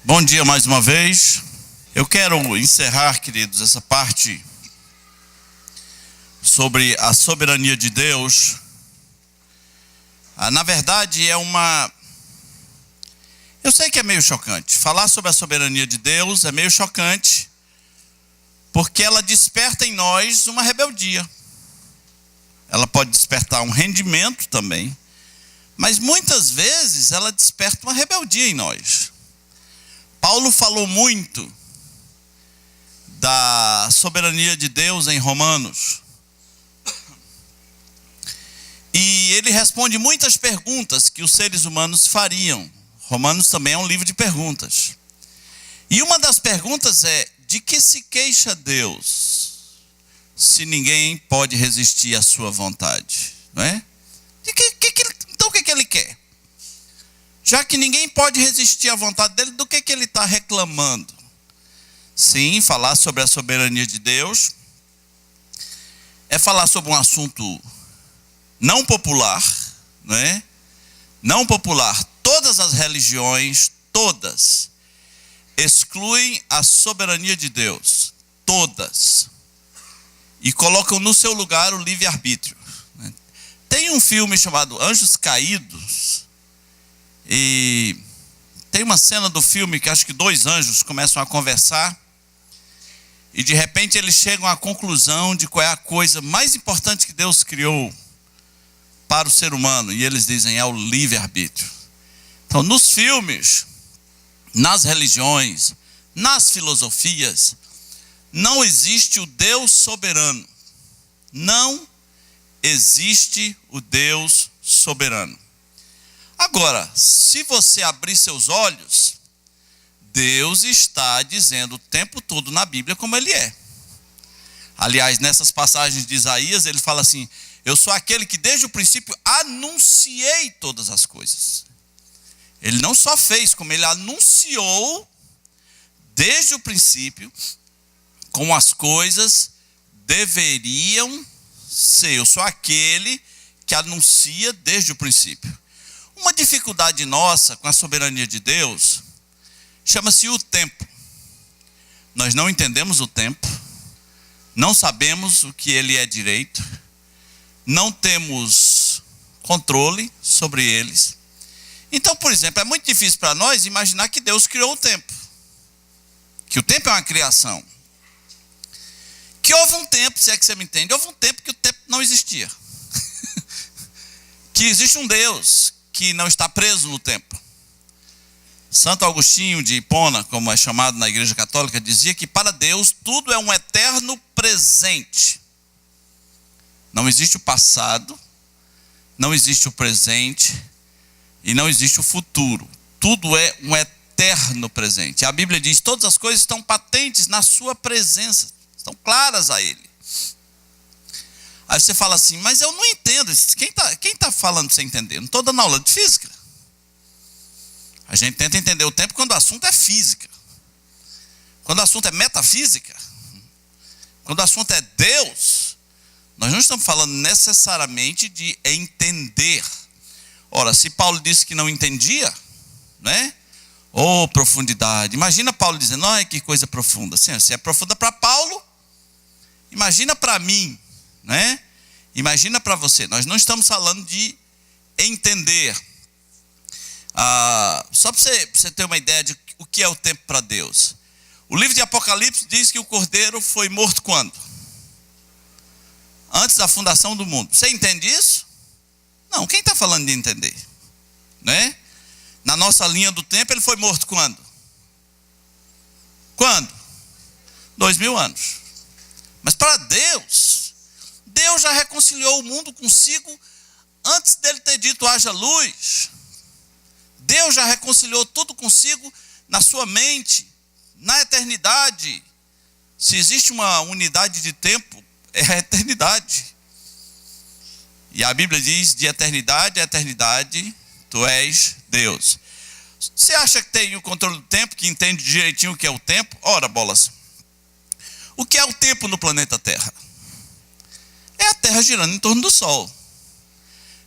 Bom dia mais uma vez. Eu quero encerrar, queridos, essa parte sobre a soberania de Deus. Na verdade, eu sei que é meio chocante. Falar sobre a soberania de Deus é meio chocante, porque ela desperta em nós uma rebeldia. Ela pode despertar um rendimento também, mas muitas vezes ela desperta uma rebeldia em nós. Paulo falou muito da soberania de Deus em Romanos. E ele responde muitas perguntas que os seres humanos fariam. Romanos também é um livro de perguntas. E uma das perguntas é: de que se queixa Deus, se ninguém pode resistir à sua vontade? Não é? Então o que ele quer? Já que ninguém pode resistir à vontade dele, do que ele está reclamando? Sim, falar sobre a soberania de Deus é falar sobre um assunto não popular, não é? Não popular. Todas as religiões, todas, excluem a soberania de Deus. Todas. E colocam no seu lugar o livre-arbítrio. Tem um filme chamado Anjos Caídos. E tem uma cena do filme que acho que dois anjos começam a conversar. E de repente eles chegam à conclusão de qual é a coisa mais importante que Deus criou para o ser humano. E eles dizem: é o livre-arbítrio. Então, nos filmes, nas religiões, nas filosofias, não existe o Deus soberano. Não existe o Deus soberano. Agora, se você abrir seus olhos, Deus está dizendo o tempo todo na Bíblia como Ele é. Aliás, nessas passagens de Isaías, ele fala assim: eu sou aquele que desde o princípio anunciei todas as coisas. Ele não só fez, como Ele anunciou desde o princípio como as coisas deveriam ser. Eu sou aquele que anuncia desde o princípio. Uma dificuldade nossa com a soberania de Deus chama-se o tempo. Nós não entendemos o tempo, não sabemos o que ele é direito, não temos controle sobre eles. Então, por exemplo, é muito difícil para nós imaginar que Deus criou o tempo, que o tempo é uma criação, que houve um tempo, se é que você me entende, houve um tempo que o tempo não existia, que existe um Deus que não está preso no tempo. Santo Agostinho de Hipona, como é chamado na Igreja Católica, dizia que para Deus tudo é um eterno presente. Não existe o passado, não existe o presente e não existe o futuro. Tudo é um eterno presente. A Bíblia diz: todas as coisas estão patentes na sua presença, estão claras a Ele. Aí você fala assim: mas eu não entendo. Quem está falando sem entender? Não estou dando aula de física. A gente tenta entender o tempo quando o assunto é física. Quando o assunto é metafísica, quando o assunto é Deus, nós não estamos falando necessariamente de entender. Ora, se Paulo disse que não entendia, né? Oh, profundidade. Imagina Paulo dizendo: ai, que coisa profunda. Se é profunda para Paulo, imagina para mim, né? Imagina para você. Nós não estamos falando de entender. Só para você ter uma ideia de o que é o tempo para Deus. O livro de Apocalipse diz que o Cordeiro foi morto quando? Antes da fundação do mundo. Você entende isso? Não, quem está falando de entender? Né? Na nossa linha do tempo, ele foi morto quando? Quando? 2000 anos. Mas para Deus, Deus já reconciliou o mundo consigo antes dele ter dito haja luz. Deus já reconciliou tudo consigo na sua mente, na eternidade. Se existe uma unidade de tempo, é a eternidade. E a Bíblia diz: de eternidade a eternidade, tu és Deus. Você acha que tem o controle do tempo, que entende direitinho o que é o tempo? Ora, bolas. O que é o tempo no planeta Terra? É a Terra girando em torno do Sol.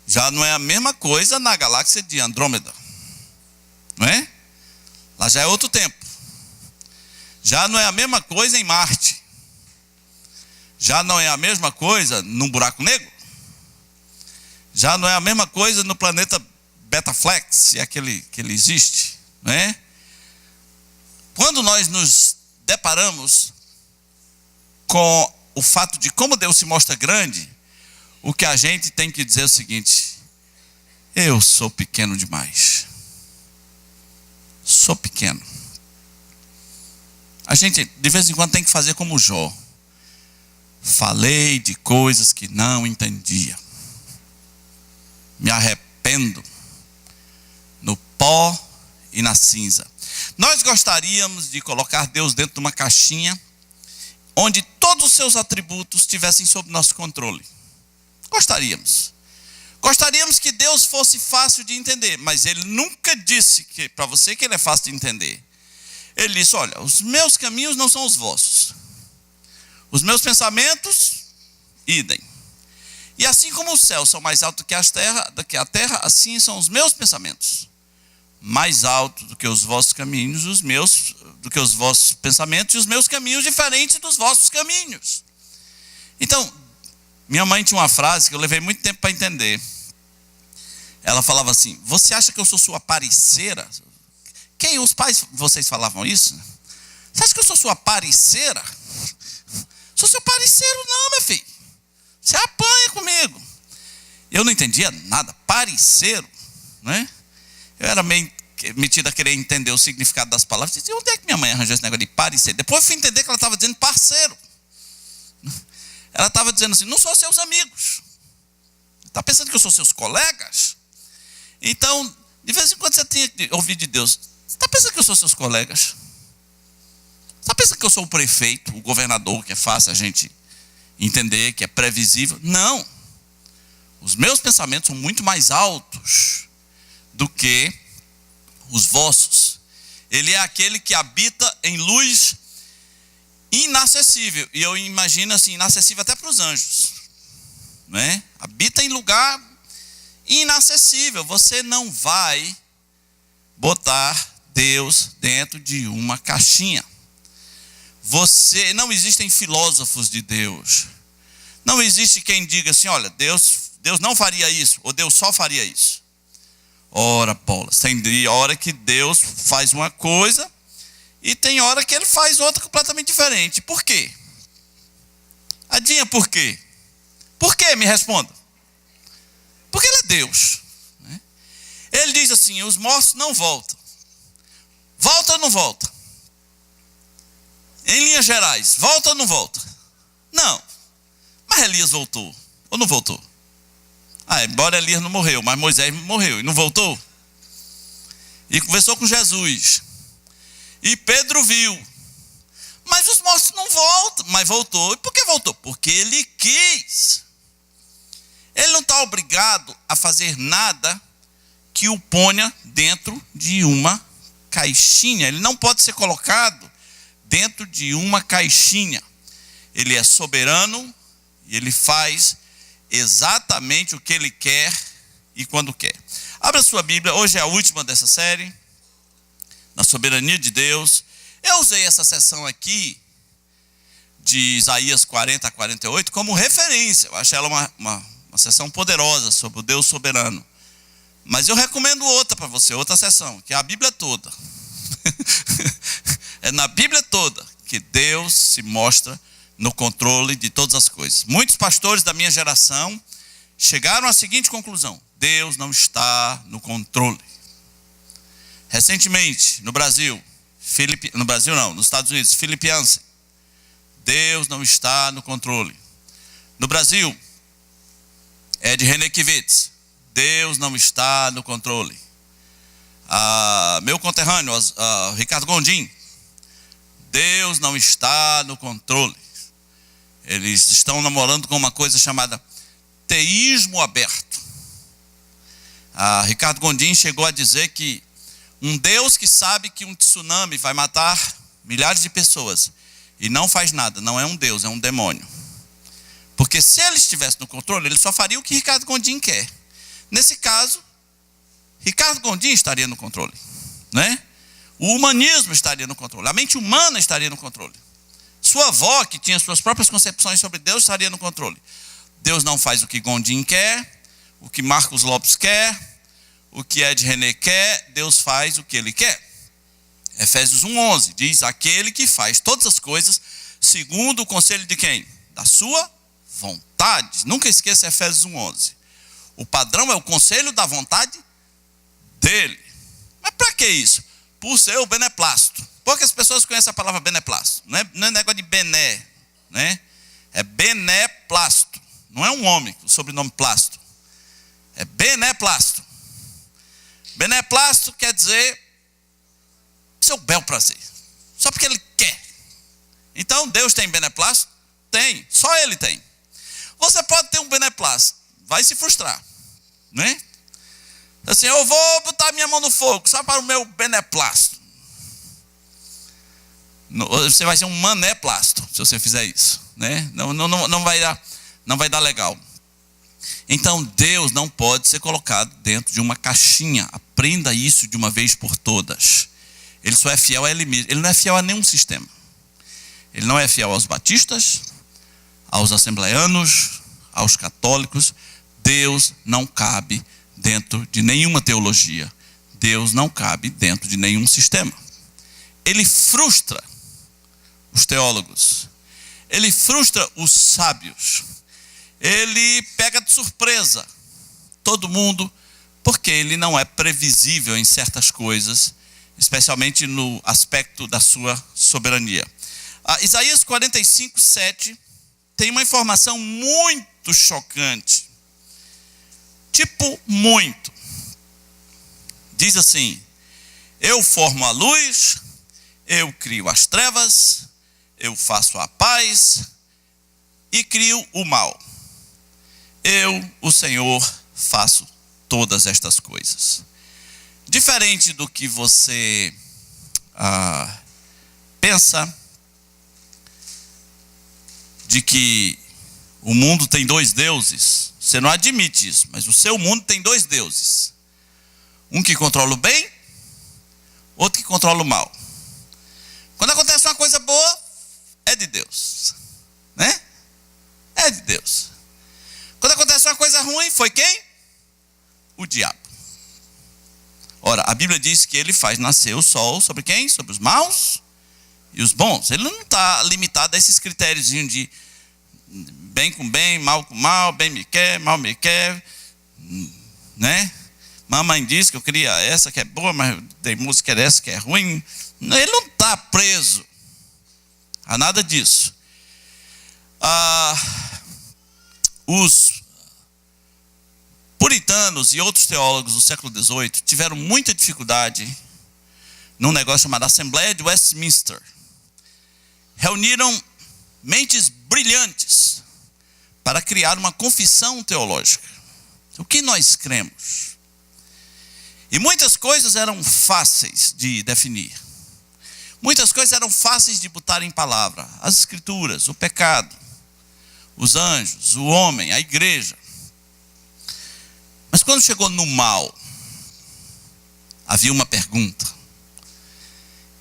Já não é a mesma coisa na galáxia de Andrômeda. Não é? Lá já é outro tempo. Já não é a mesma coisa em Marte. Já não é a mesma coisa num buraco negro. Já não é a mesma coisa no planeta Betaflex, se é aquele que ele existe, não é? Quando nós nos deparamos com o fato de como Deus se mostra grande, o que a gente tem que dizer é o seguinte: eu sou pequeno demais. Sou pequeno. A gente de vez em quando tem que fazer como Jó. Falei de coisas que não entendia. Me arrependo no pó e na cinza. Nós gostaríamos de colocar Deus dentro de uma caixinha onde todos os seus atributos estivessem sob nosso controle. Gostaríamos. Gostaríamos que Deus fosse fácil de entender, mas Ele nunca disse para você que Ele é fácil de entender. Ele disse: olha, os meus caminhos não são os vossos. Os meus pensamentos, idem. E assim como os céus são mais altos do que a terra, assim são os meus pensamentos. Mais altos do que os vossos caminhos, do que os vossos pensamentos, e os meus caminhos diferentes dos vossos caminhos. Então, minha mãe tinha uma frase que eu levei muito tempo para entender. Ela falava assim: você acha que eu sou sua parceira? Os pais de vocês falavam isso? Você acha que eu sou sua parceira? Sou seu parceiro não, meu filho. Você apanha comigo. Eu não entendia nada. Parceiro, né? Eu era meio metido a querer entender o significado das palavras. Eu disse: onde é que minha mãe arranjou esse negócio de parceiro? Depois eu fui entender que ela estava dizendo parceiro. Ela estava dizendo assim: não sou seus amigos. Está pensando que eu sou seus colegas? Então, de vez em quando você tem que ouvir de Deus: você está pensando que eu sou seus colegas? Você está pensando que eu sou o prefeito, o governador, que é fácil a gente entender, que é previsível? Não. Os meus pensamentos são muito mais altos do que os vossos. Ele é aquele que habita em luz inacessível. E eu imagino assim, inacessível até para os anjos, né? Habita em lugar inacessível. Você não vai botar Deus dentro de uma caixinha. Não existem filósofos de Deus. Não existe quem diga assim: olha, Deus não faria isso, ou Deus só faria isso. Ora, bolas, tem hora que Deus faz uma coisa e tem hora que Ele faz outra completamente diferente. Por quê? Adivinha por quê? Por quê? Me responda. Porque Ele é Deus, né? Ele diz assim: os mortos não voltam. Volta ou não volta? Em linhas gerais, volta ou não volta? Não. Mas Elias voltou, ou não voltou? Embora Elias não morreu, mas Moisés morreu e não voltou? E conversou com Jesus. E Pedro viu. Mas os mortos não voltam. Mas voltou. E por que voltou? Porque ele quis. Ele não está obrigado a fazer nada que o ponha dentro de uma caixinha. Ele não pode ser colocado dentro de uma caixinha. Ele é soberano e ele faz exatamente o que ele quer e quando quer. Abra sua Bíblia, hoje é a última dessa série, na soberania de Deus. Eu usei essa sessão aqui, de Isaías 40 a 48, como referência. Eu achei ela uma sessão poderosa sobre o Deus soberano. Mas eu recomendo outra para você, outra sessão, que é a Bíblia toda. É na Bíblia toda que Deus se mostra no controle de todas as coisas. Muitos pastores da minha geração chegaram à seguinte conclusão: Deus não está no controle. Recentemente, no Brasil, nos Estados Unidos, Philip Yancey: Deus não está no controle. No Brasil, Ed Renekiewicz: Deus não está no controle. Meu conterrâneo, Ricardo Gondim: Deus não está no controle. Eles estão namorando com uma coisa chamada teísmo aberto. Ricardo Gondim chegou a dizer que um Deus que sabe que um tsunami vai matar milhares de pessoas e não faz nada, não é um Deus, é um demônio. Porque se ele estivesse no controle, ele só faria o que Ricardo Gondim quer. Nesse caso, Ricardo Gondim estaria no controle, né? O humanismo estaria no controle, a mente humana estaria no controle. Sua avó, que tinha suas próprias concepções sobre Deus, estaria no controle. Deus não faz o que Gondim quer, o que Marcos Lopes quer, o que Ed René quer, Deus faz o que Ele quer. Efésios 1:11 diz: aquele que faz todas as coisas segundo o conselho de quem? Da sua vontade. Nunca esqueça Efésios 1:11. O padrão é o conselho da vontade dele. Mas para que isso? Por ser o beneplácito. Poucas pessoas conhecem a palavra beneplácito. Não é negócio de bené, né? É beneplácito. Não é um homem, o sobrenome plácito. É beneplácito. Beneplácito quer dizer seu bel prazer. Só porque Ele quer. Então Deus tem beneplácito? Tem. Só Ele tem. Você pode ter um beneplácito. Vai se frustrar, né? Assim, eu vou botar minha mão no fogo só para o meu beneplácito. Você vai ser um manéplácito se você fizer isso, né? Não vai dar legal. Então Deus não pode ser colocado dentro de uma caixinha. Aprenda isso de uma vez por todas. Ele só é fiel a Ele mesmo. Ele não é fiel a nenhum sistema. Ele não é fiel aos batistas, aos assembleianos, aos católicos. Deus não cabe dentro de nenhuma teologia. Deus não cabe dentro de nenhum sistema. Ele frustra os teólogos. Ele frustra os sábios. Ele pega de surpresa todo mundo, porque ele não é previsível em certas coisas, especialmente no aspecto da sua soberania. Isaías 45:7 tem uma informação muito chocante. Tipo, muito. Diz assim: eu formo a luz, eu crio as trevas, eu faço a paz e crio o mal. Eu, o Senhor, faço todas estas coisas. Diferente do que você pensa, de que o mundo tem dois deuses. Você não admite isso, mas o seu mundo tem dois deuses. Um que controla o bem, outro que controla o mal. Quando acontece uma coisa boa, é de Deus, né? É de Deus. Quando acontece uma coisa ruim, foi quem? O diabo. Ora, a Bíblia diz que ele faz nascer o sol sobre quem? Sobre os maus e os bons. Ele não está limitado a esses critérios de bem com bem, mal com mal, bem me quer, mal me quer, né? Mamãe disse que eu queria essa que é boa, mas tem música dessa que é ruim. Ele não está preso a nada disso. Os puritanos e outros teólogos do século XVIII tiveram muita dificuldade num negócio chamado Assembleia de Westminster. Reuniram mentes brilhantes para criar uma confissão teológica. O que nós cremos? E muitas coisas eram fáceis de definir. Muitas coisas eram fáceis de botar em palavra. As escrituras, o pecado, os anjos, o homem, a igreja. Mas quando chegou no mal, havia uma pergunta: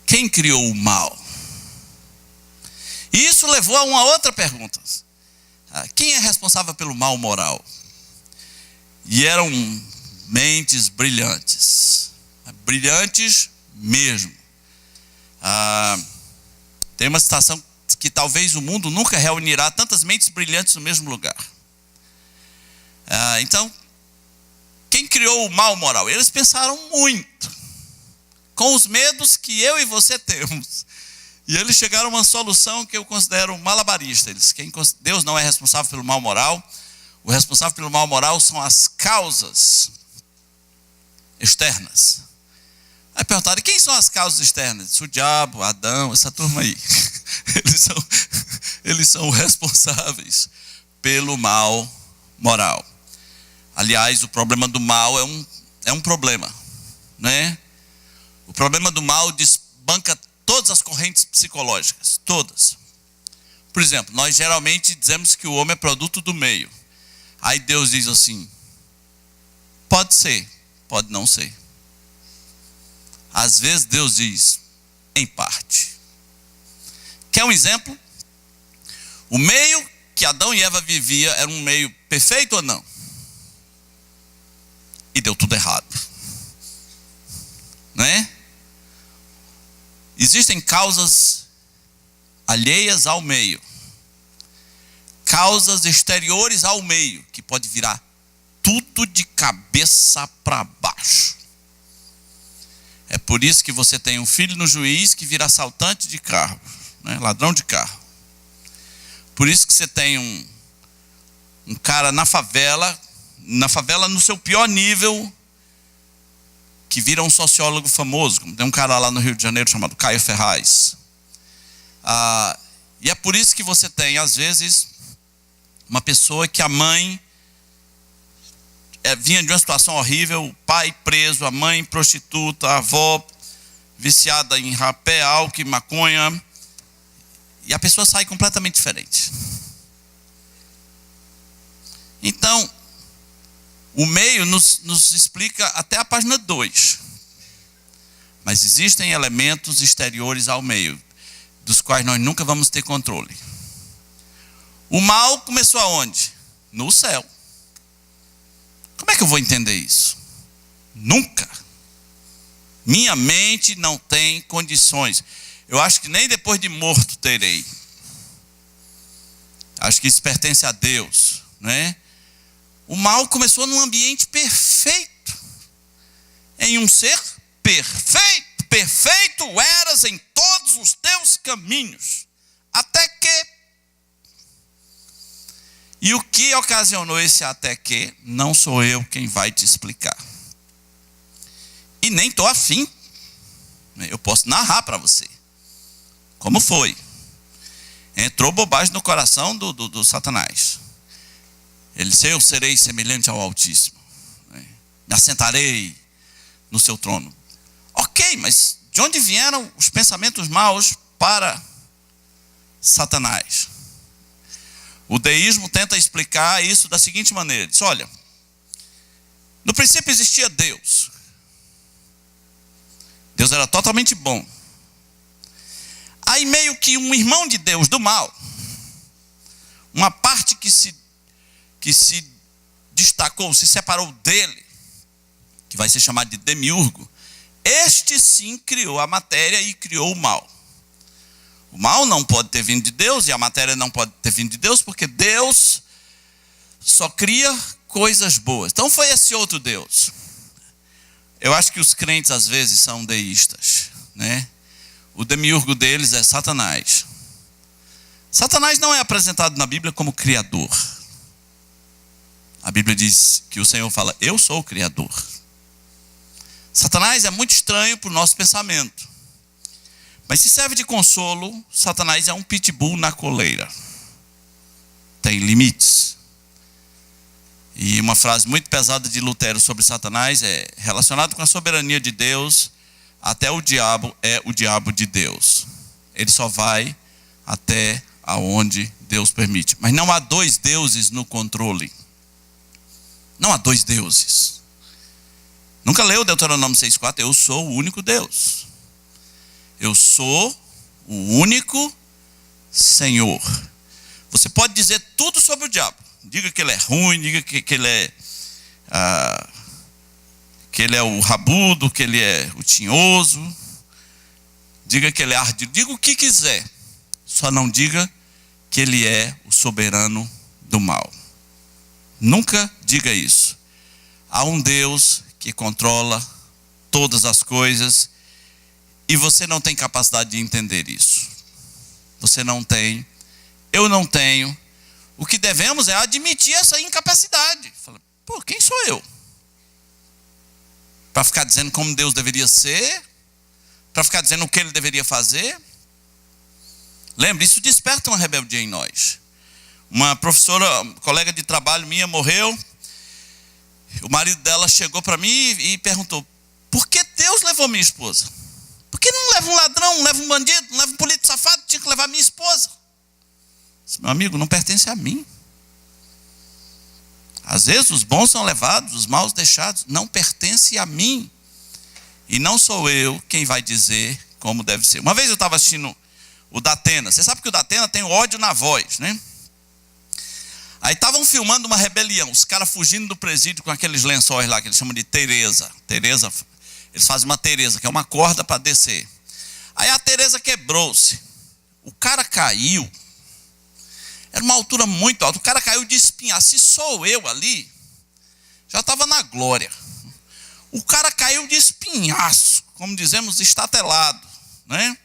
quem criou o mal? E isso levou a uma outra pergunta: quem é responsável pelo mal moral? E eram mentes brilhantes, brilhantes mesmo. Tem uma citação que talvez o mundo nunca reunirá tantas mentes brilhantes no mesmo lugar. Então, quem criou o mal moral? Eles pensaram muito, com os medos que eu e você temos. E eles chegaram a uma solução que eu considero malabarista. Deus não é responsável pelo mal moral. O responsável pelo mal moral são as causas externas. Aí perguntaram: quem são as causas externas? O diabo, Adão, essa turma aí. Eles são responsáveis pelo mal moral. Aliás, o problema do mal é um problema, né? O problema do mal desbanca todas as correntes psicológicas, todas. Por exemplo, nós geralmente dizemos que o homem é produto do meio. Aí Deus diz assim: pode ser, pode não ser. Às vezes Deus diz, em parte. Quer um exemplo? O meio que Adão e Eva viviam era um meio perfeito ou não? E deu tudo errado. Né? Existem causas alheias ao meio. Causas exteriores ao meio, que pode virar tudo de cabeça para baixo. É por isso que você tem um filho no juiz que vira assaltante de carro, né? Ladrão de carro. Por isso que você tem um cara na favela no seu pior nível, que vira um sociólogo famoso. Tem um cara lá no Rio de Janeiro chamado Caio Ferraz. E é por isso que você tem, às vezes, uma pessoa que a mãe vinha de uma situação horrível, o pai preso, a mãe prostituta, a avó viciada em rapé, álcool e maconha, e a pessoa sai completamente diferente. Então, o meio nos explica até a página 2. Mas existem elementos exteriores ao meio, dos quais nós nunca vamos ter controle. O mal começou aonde? No céu. Como é que eu vou entender isso? Nunca. Minha mente não tem condições. Eu acho que nem depois de morto terei. Acho que isso pertence a Deus, né? O mal começou num ambiente perfeito. Em um ser perfeito. Perfeito eras em todos os teus caminhos. Até que... E o que ocasionou esse até que, não sou eu quem vai te explicar. E nem estou afim. Eu posso narrar para você. Como foi? Entrou bobagem no coração do Satanás. Ele disse, eu serei semelhante ao Altíssimo. Me assentarei no seu trono. Ok, mas de onde vieram os pensamentos maus para Satanás? O deísmo tenta explicar isso da seguinte maneira. Diz, olha, no princípio existia Deus. Deus era totalmente bom. Aí meio que um irmão de Deus do mal, uma parte que se destacou, se separou dele, que vai ser chamado de demiurgo, este sim criou a matéria e criou o mal. O mal não pode ter vindo de Deus e a matéria não pode ter vindo de Deus, porque Deus só cria coisas boas. Então foi esse outro Deus. Eu acho que os crentes às vezes são deístas, né? O demiurgo deles é Satanás. Satanás não é apresentado na Bíblia como criador. A Bíblia diz que o Senhor fala, eu sou o criador. Satanás é muito estranho para o nosso pensamento. Mas se serve de consolo, Satanás é um pitbull na coleira. Tem limites. E uma frase muito pesada de Lutero sobre Satanás é relacionado com a soberania de Deus, até o diabo é o diabo de Deus. Ele só vai até aonde Deus permite. Mas não há dois deuses no controle. Não há dois deuses. Nunca leu Deuteronômio 6,4? Eu sou o único Deus. Eu sou o único Senhor. Você pode dizer tudo sobre o diabo. Diga que ele é ruim, diga que ele é o rabudo, que ele é o tinhoso. Diga que ele é ardido. Diga o que quiser. Só não diga que ele é o soberano do mal. Nunca diga isso. Há um Deus que controla todas as coisas. E você não tem capacidade de entender isso. Você não tem. Eu não tenho. O que devemos é admitir essa incapacidade. Fala, pô, quem sou eu? Para ficar dizendo como Deus deveria ser? Para ficar dizendo o que ele deveria fazer? Lembre, isso desperta uma rebeldia em nós. Uma professora, colega de trabalho minha, morreu. O marido dela chegou para mim e perguntou, por que Deus levou minha esposa? Por que não leva um ladrão, não leva um bandido, não leva um político safado? Tinha que levar minha esposa. Disse, meu amigo, não pertence a mim. Às vezes os bons são levados, os maus deixados. Não pertence a mim. E não sou eu quem vai dizer como deve ser. Uma vez eu estava assistindo o Datena. Você sabe que o Datena tem ódio na voz, né? Aí estavam filmando uma rebelião. Os caras fugindo do presídio com aqueles lençóis lá, que eles chamam de Tereza. Tereza, eles fazem uma Tereza, que é uma corda para descer. Aí a Tereza quebrou-se. O cara caiu. Era uma altura muito alta. O cara caiu de espinhar. Se sou eu ali, já estava na glória. O cara caiu de espinhaço, como dizemos, estatelado, né?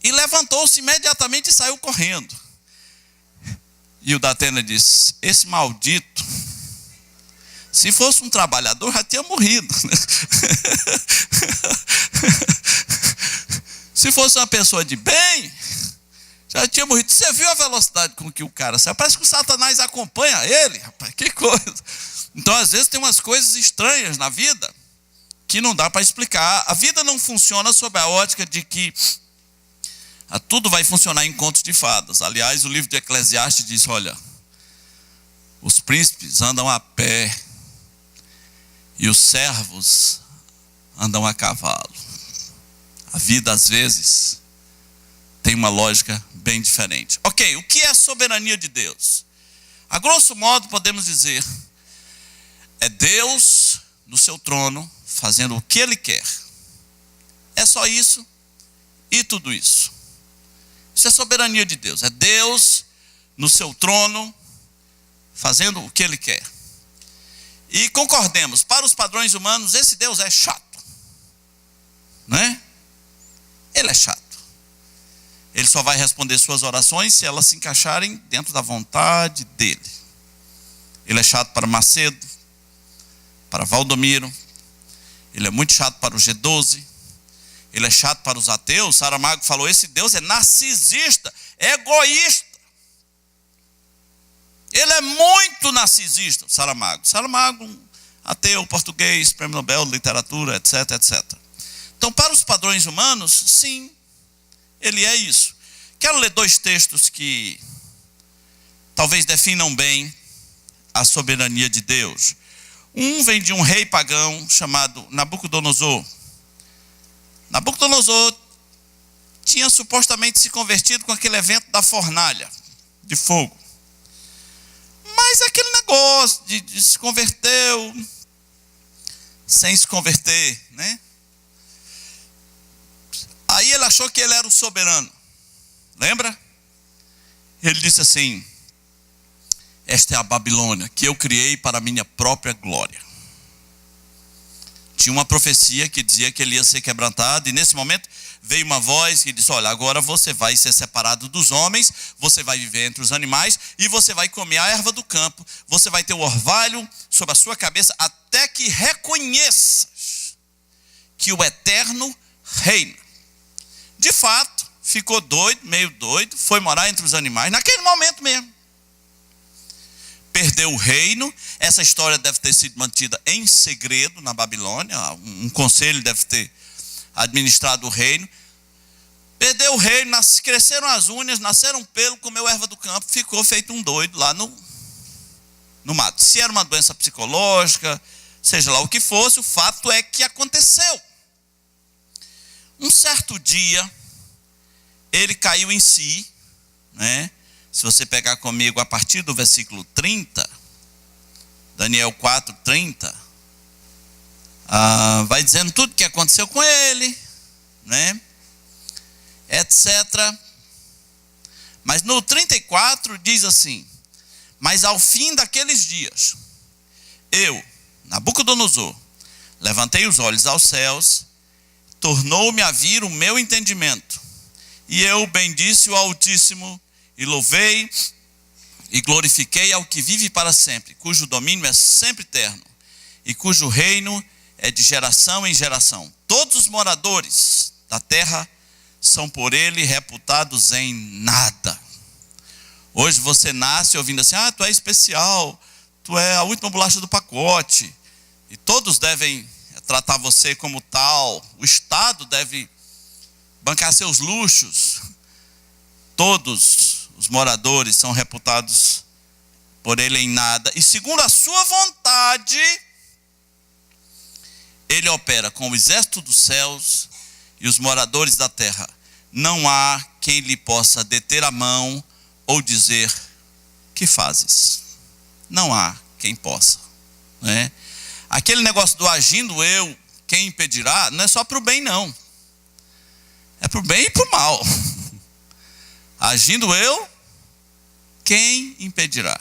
E levantou-se imediatamente e saiu correndo. E o Datena disse: esse maldito, se fosse um trabalhador, já tinha morrido. Se fosse uma pessoa de bem, já tinha morrido. Você viu a velocidade com que o cara saiu? Parece que o Satanás acompanha ele, rapaz, que coisa. Então, às vezes, tem umas coisas estranhas na vida que não dá para explicar. A vida não funciona sob a ótica de que tudo vai funcionar em contos de fadas. Aliás, o livro de Eclesiastes diz: olha, os príncipes andam a pé e os servos andam a cavalo. A vida, às vezes, tem uma lógica bem diferente. Ok, o que é a soberania de Deus? A grosso modo, podemos dizer, é Deus no seu trono, fazendo o que Ele quer. É só isso e tudo isso. Isso é soberania de Deus. É Deus no seu trono, fazendo o que Ele quer. E concordemos, para os padrões humanos, esse Deus é chato. Não é? Ele é chato. Ele só vai responder suas orações se elas se encaixarem dentro da vontade dele. Ele é chato para Macedo, para Valdomiro. Ele é muito chato para o G12. Ele é chato para os ateus. Saramago falou: esse Deus é narcisista, é egoísta. Ele é muito narcisista, Saramago. Saramago, ateu, português, prêmio Nobel de literatura, etc, etc. Então, para os padrões humanos, sim, ele é isso. Quero ler dois textos que talvez definam bem a soberania de Deus. Um vem de um rei pagão chamado Nabucodonosor. Nabucodonosor tinha supostamente se convertido com aquele evento da fornalha de fogo. Mas aquele negócio de se converteu sem se converter, né? Aí ele achou que ele era o soberano. Lembra? Ele disse assim: esta é a Babilônia que eu criei para a minha própria glória. Tinha uma profecia que dizia que ele ia ser quebrantado, e nesse momento veio uma voz que disse: olha, agora você vai ser separado dos homens, você vai viver entre os animais, e você vai comer a erva do campo, você vai ter o orvalho sobre a sua cabeça, até que reconheças que o Eterno reina. De fato, ficou doido, meio doido, foi morar entre os animais, naquele momento mesmo. Perdeu o reino. Essa história deve ter sido mantida em segredo na Babilônia. Um conselho deve ter administrado o reino. Perdeu o reino, cresceram as unhas, nasceram pelo, comeu erva do campo, ficou feito um doido lá no mato. Se era uma doença psicológica, seja lá o que fosse, o fato é que aconteceu. Um certo dia, ele caiu em si, né? Se você pegar comigo a partir do versículo 30, Daniel 4, 30, vai dizendo tudo o que aconteceu com ele, né? Etc. Mas no 34 diz assim: mas ao fim daqueles dias, eu, Nabucodonosor, levantei os olhos aos céus, tornou-me a vir o meu entendimento, e eu bendisse o Altíssimo, e louvei e glorifiquei ao que vive para sempre, cujo domínio é sempre eterno, e cujo reino é de geração em geração. Todos os moradores da terra são por ele reputados em nada. Hoje você nasce ouvindo assim: tu é especial, tu é a última bolacha do pacote, e todos devem tratar você como tal, o Estado deve bancar seus luxos. Todos os moradores são reputados por ele em nada, e segundo a sua vontade, Ele opera com o exército dos céus e os moradores da terra. Não há quem lhe possa deter a mão ou dizer: que fazes? Não há quem possa, né? Aquele negócio do agindo eu, quem impedirá, não é só para o bem, não. É para o bem e para o mal. Agindo eu, quem impedirá?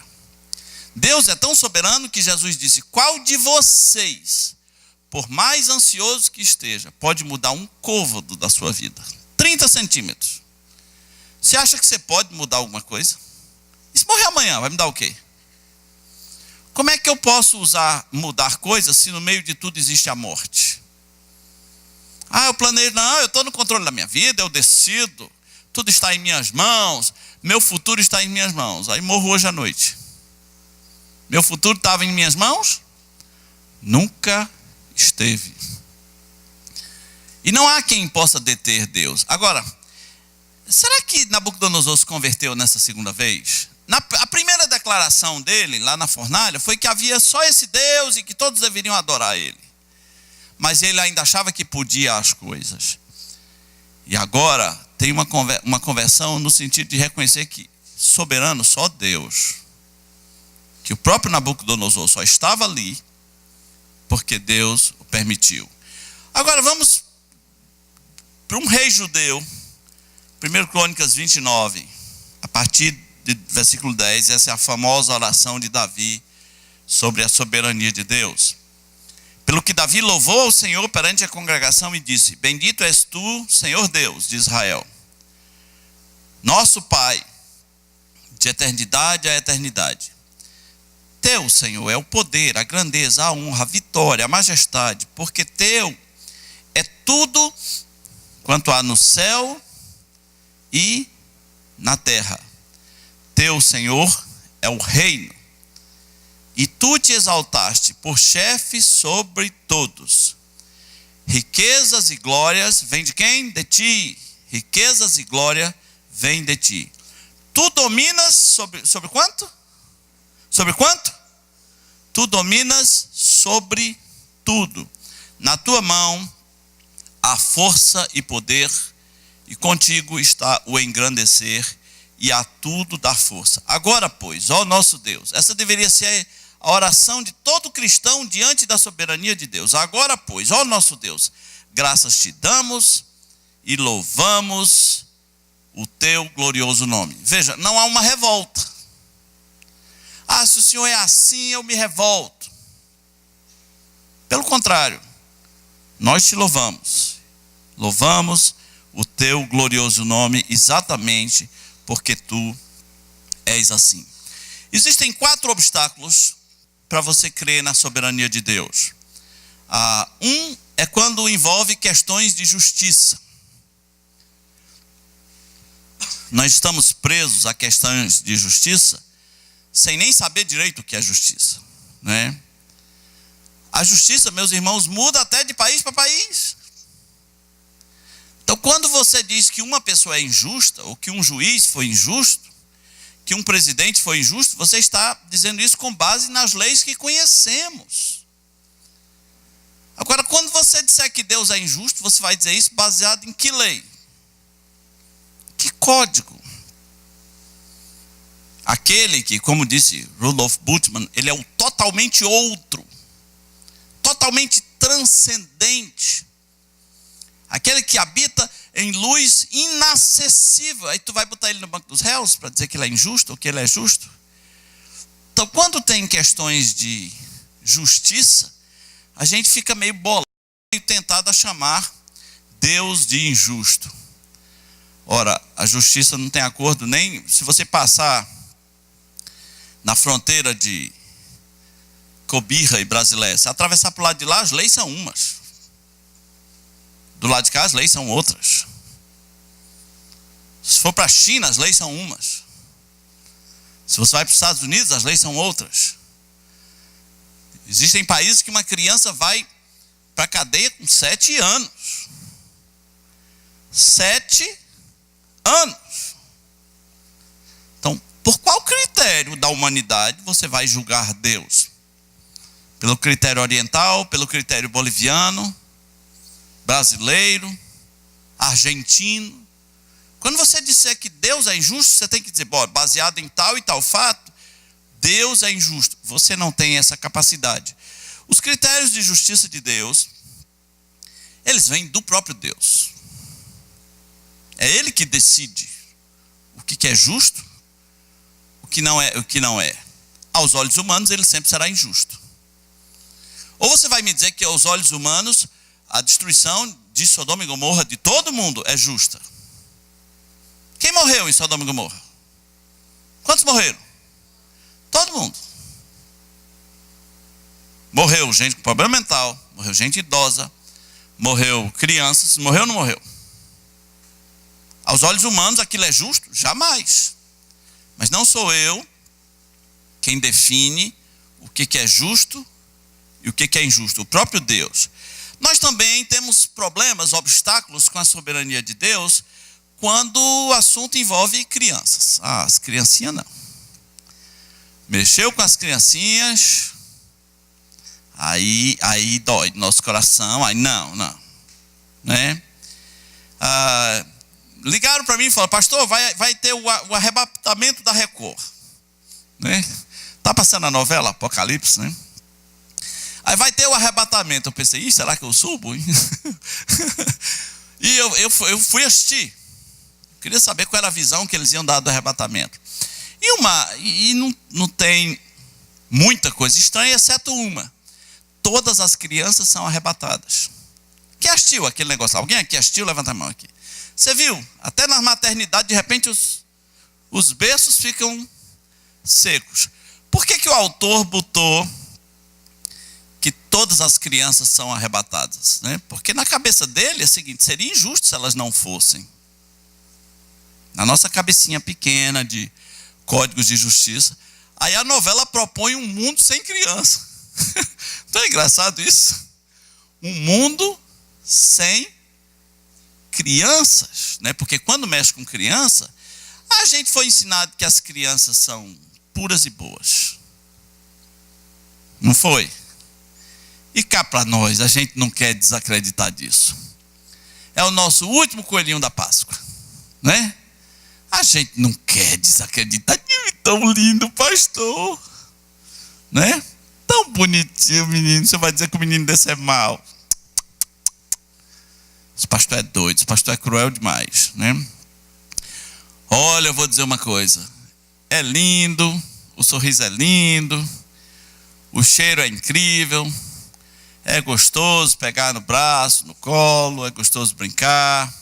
Deus é tão soberano que Jesus disse: qual de vocês, por mais ansioso que esteja, pode mudar um côvado da sua vida? 30 centímetros. Você acha que você pode mudar alguma coisa? E se morrer amanhã, vai mudar o quê? Como é que eu posso mudar coisas se no meio de tudo existe a morte? Eu planejo, não, eu estou no controle da minha vida, eu decido, tudo está em minhas mãos, meu futuro está em minhas mãos. Aí morro hoje à noite. Meu futuro estava em minhas mãos? Nunca esteve. E não há quem possa deter Deus. Agora, será que Nabucodonosor se converteu nessa segunda vez? A primeira declaração dele, lá na fornalha, foi que havia só esse Deus e que todos deveriam adorar ele. Mas ele ainda achava que podia as coisas. E agora tem uma conversão no sentido de reconhecer que soberano só Deus. Que o próprio Nabucodonosor só estava ali porque Deus o permitiu. Agora vamos para um rei judeu, 1 Crônicas 29, a partir do versículo 10, essa é a famosa oração de Davi sobre a soberania de Deus. Pelo que Davi louvou ao Senhor perante a congregação e disse: bendito és tu, Senhor Deus de Israel, nosso Pai, de eternidade a eternidade. Teu, Senhor, é o poder, a grandeza, a honra, a vitória, a majestade, porque teu é tudo quanto há no céu e na terra. Teu, Senhor, é o reino, e tu te exaltaste por chefe sobre todos. Riquezas e glórias vêm de quem? De ti. Riquezas e glória vêm de ti. Tu dominas sobre quanto? Sobre quanto? Tu dominas sobre tudo. Na tua mão há força e poder, e contigo está o engrandecer, e a tudo dar força. Agora, pois, ó nosso Deus, essa deveria ser a oração de todo cristão diante da soberania de Deus. Agora, pois, ó nosso Deus, graças te damos e louvamos o teu glorioso nome. Veja, não há uma revolta. Se o Senhor é assim, eu me revolto. Pelo contrário, nós te louvamos. Louvamos o teu glorioso nome exatamente porque tu és assim. Existem 4 obstáculos para você crer na soberania de Deus. Um é quando envolve questões de justiça. Nós estamos presos a questões de justiça sem nem saber direito o que é justiça, né? A justiça, meus irmãos, muda até de país para país. Então, quando você diz que uma pessoa é injusta, ou que um juiz foi injusto, que um presidente foi injusto, você está dizendo isso com base nas leis que conhecemos. Agora, quando você disser que Deus é injusto, você vai dizer isso baseado em que lei? Que código? Aquele que, como disse Rudolf Bultmann, ele é o totalmente outro, totalmente transcendente. Aquele que habita em luz inacessível. Aí tu vai botar ele no banco dos réus para dizer que ele é injusto ou que ele é justo? Então, quando tem questões de justiça, a gente fica meio bolado, meio tentado a chamar Deus de injusto. Ora, a justiça não tem acordo nem se você passar na fronteira de Cobirra e Brasileia. Se atravessar para o lado de lá, as leis são umas. Do lado de cá, as leis são outras. Se for para a China, as leis são umas. Se você vai para os Estados Unidos, as leis são outras. Existem países que uma criança vai para a cadeia com 7 anos. 7 anos. Então, por qual critério da humanidade você vai julgar Deus? Pelo critério oriental, pelo critério boliviano, brasileiro, argentino. Quando você disser que Deus é injusto, você tem que dizer, bom, baseado em tal e tal fato, Deus é injusto. Você não tem essa capacidade. Os critérios de justiça de Deus, eles vêm do próprio Deus. É Ele que decide o que é justo, o que não é. Aos olhos humanos, Ele sempre será injusto. Ou você vai me dizer que aos olhos humanos, a destruição de Sodoma e Gomorra de todo mundo é justa. Quem morreu em Sodoma e Gomorra? Quantos morreram? Todo mundo. Morreu gente com problema mental, morreu gente idosa, morreu crianças, morreu ou não morreu? Aos olhos humanos aquilo é justo? Jamais. Mas não sou eu quem define o que é justo e o que é injusto. O próprio Deus. Nós também temos problemas, obstáculos com a soberania de Deus quando o assunto envolve crianças. As criancinhas não. Mexeu com as criancinhas, aí dói no nosso coração, aí não. Né? Ligaram para mim e falaram, pastor, vai ter o arrebatamento da Record. Né? Tá passando a novela Apocalipse, né? Aí vai ter o arrebatamento. Eu pensei, será que eu subo? Hein? E eu fui assistir. Queria saber qual era a visão que eles iam dar do arrebatamento. E não tem muita coisa estranha, exceto uma. Todas as crianças são arrebatadas. Quem assistiu aquele negócio? Alguém aqui assistiu? Levanta a mão aqui. Você viu? Até na maternidade, de repente, os berços ficam secos. Por que o autor botou que todas as crianças são arrebatadas? Né? Porque na cabeça dele é o seguinte, seria injusto se elas não fossem. Na nossa cabecinha pequena de códigos de justiça. Aí a novela propõe um mundo sem criança. Não é engraçado isso? Um mundo sem crianças, né? Porque quando mexe com criança, a gente foi ensinado que as crianças são puras e boas. Não foi? E cá para nós, a gente não quer desacreditar disso. É o nosso último coelhinho da Páscoa, né? A gente não quer desacreditar. Tão lindo, pastor, né? Tão bonitinho o menino. Você vai dizer que o menino desse é mau. Esse pastor é doido, esse pastor é cruel demais, né? Olha, eu vou dizer uma coisa. É lindo, o sorriso é lindo, o cheiro é incrível, é gostoso pegar no braço, no colo, é gostoso brincar,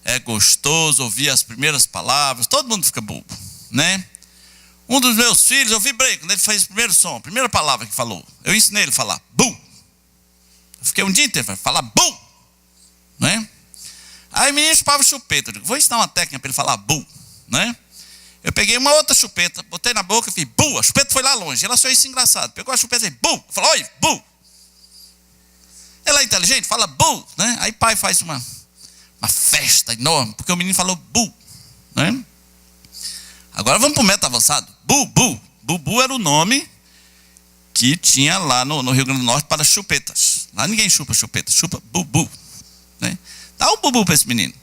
é gostoso ouvir as primeiras palavras, todo mundo fica bobo, né? Um dos meus filhos, eu vibrei quando ele fez o primeiro som, a primeira palavra que falou. Eu ensinei ele a falar, bu. Eu fiquei um dia inteiro falando, falar, bu. Né? Aí o menino chupava chupeta. Eu digo, vou ensinar uma técnica para ele falar bu. Né? Eu peguei uma outra chupeta, botei na boca e fiz bu. A chupeta foi lá longe. Ele achou isso engraçado. Pegou a chupeta e fez bu. Falou, oi, bu. Ele é inteligente, fala bu. Né? Aí pai faz uma festa enorme, porque o menino falou bu. Né? Agora vamos para o método avançado. Bubu. Bubu era o nome que tinha lá no Rio Grande do Norte para chupetas. Lá ninguém chupa chupeta, chupa bubu. Né? Dá um bubu para esse menino.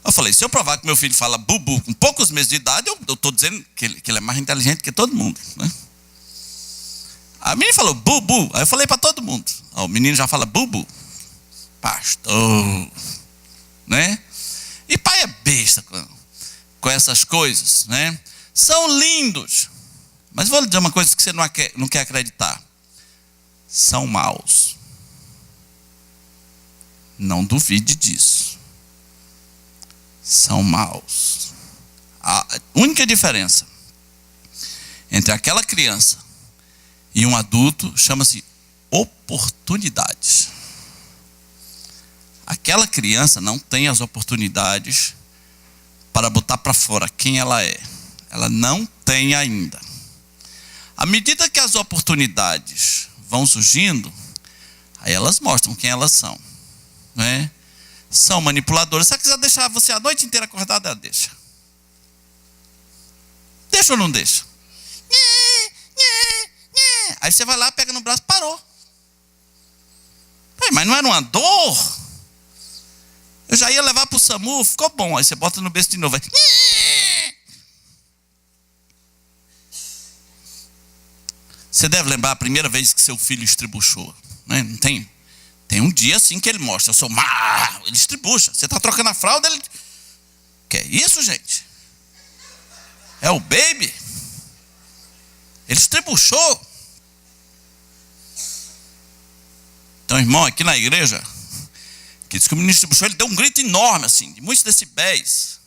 Eu falei, se eu provar que meu filho fala bubu com poucos meses de idade, eu estou dizendo que ele é mais inteligente que todo mundo. Né? A menina falou bubu. Aí eu falei para todo mundo. O menino já fala bubu. Pastor. Né? E pai é besta com essas coisas, né? São lindos, mas vou lhe dizer uma coisa que você não quer acreditar. São maus. Não duvide disso. São maus. A única diferença entre aquela criança e um adulto chama-se oportunidades. Aquela criança não tem as oportunidades para botar para fora quem ela é. Ela não tem ainda. À medida que as oportunidades vão surgindo, aí elas mostram quem elas são. Né? São manipuladoras. Se ela quiser deixar você a noite inteira acordada, ela deixa. Deixa ou não deixa? Aí você vai lá, pega no braço, parou. Mas não era uma dor? Eu já ia levar para o SAMU, ficou bom. Aí você bota no berço de novo. Vai. Você deve lembrar a primeira vez que seu filho estribuchou. Né? Não tem? Tem um dia assim que ele mostra. Eu sou má. Ele estribucha. Você está trocando a fralda, ele... Que é isso, gente? É o baby? Ele estribuchou. Então, irmão, aqui na igreja, que diz que o menino estribuchou, ele deu um grito enorme, assim, de muitos decibéis.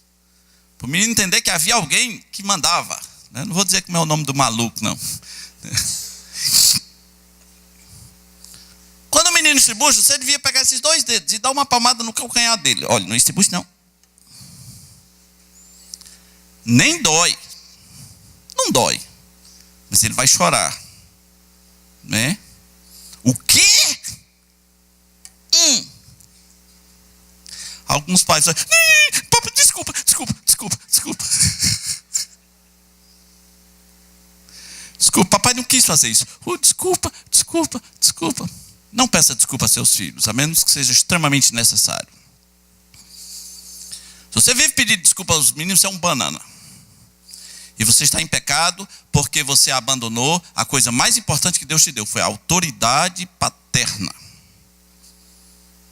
Para o menino entender que havia alguém que mandava. Né? Não vou dizer como é o nome do maluco, não. Quando o menino estribucha, você devia pegar esses 2 dedos e dar uma palmada no calcanhar dele. Olha, não estribucha não. Nem dói. Não dói. Mas ele vai chorar. Né? O quê? Alguns pais falam, papai, desculpa. Desculpa, papai não quis fazer isso. Desculpa. Não peça desculpa a seus filhos, a menos que seja extremamente necessário. Se você vive pedindo desculpa aos meninos, você é um banana. E você está em pecado porque você abandonou a coisa mais importante que Deus te deu, foi a autoridade paterna.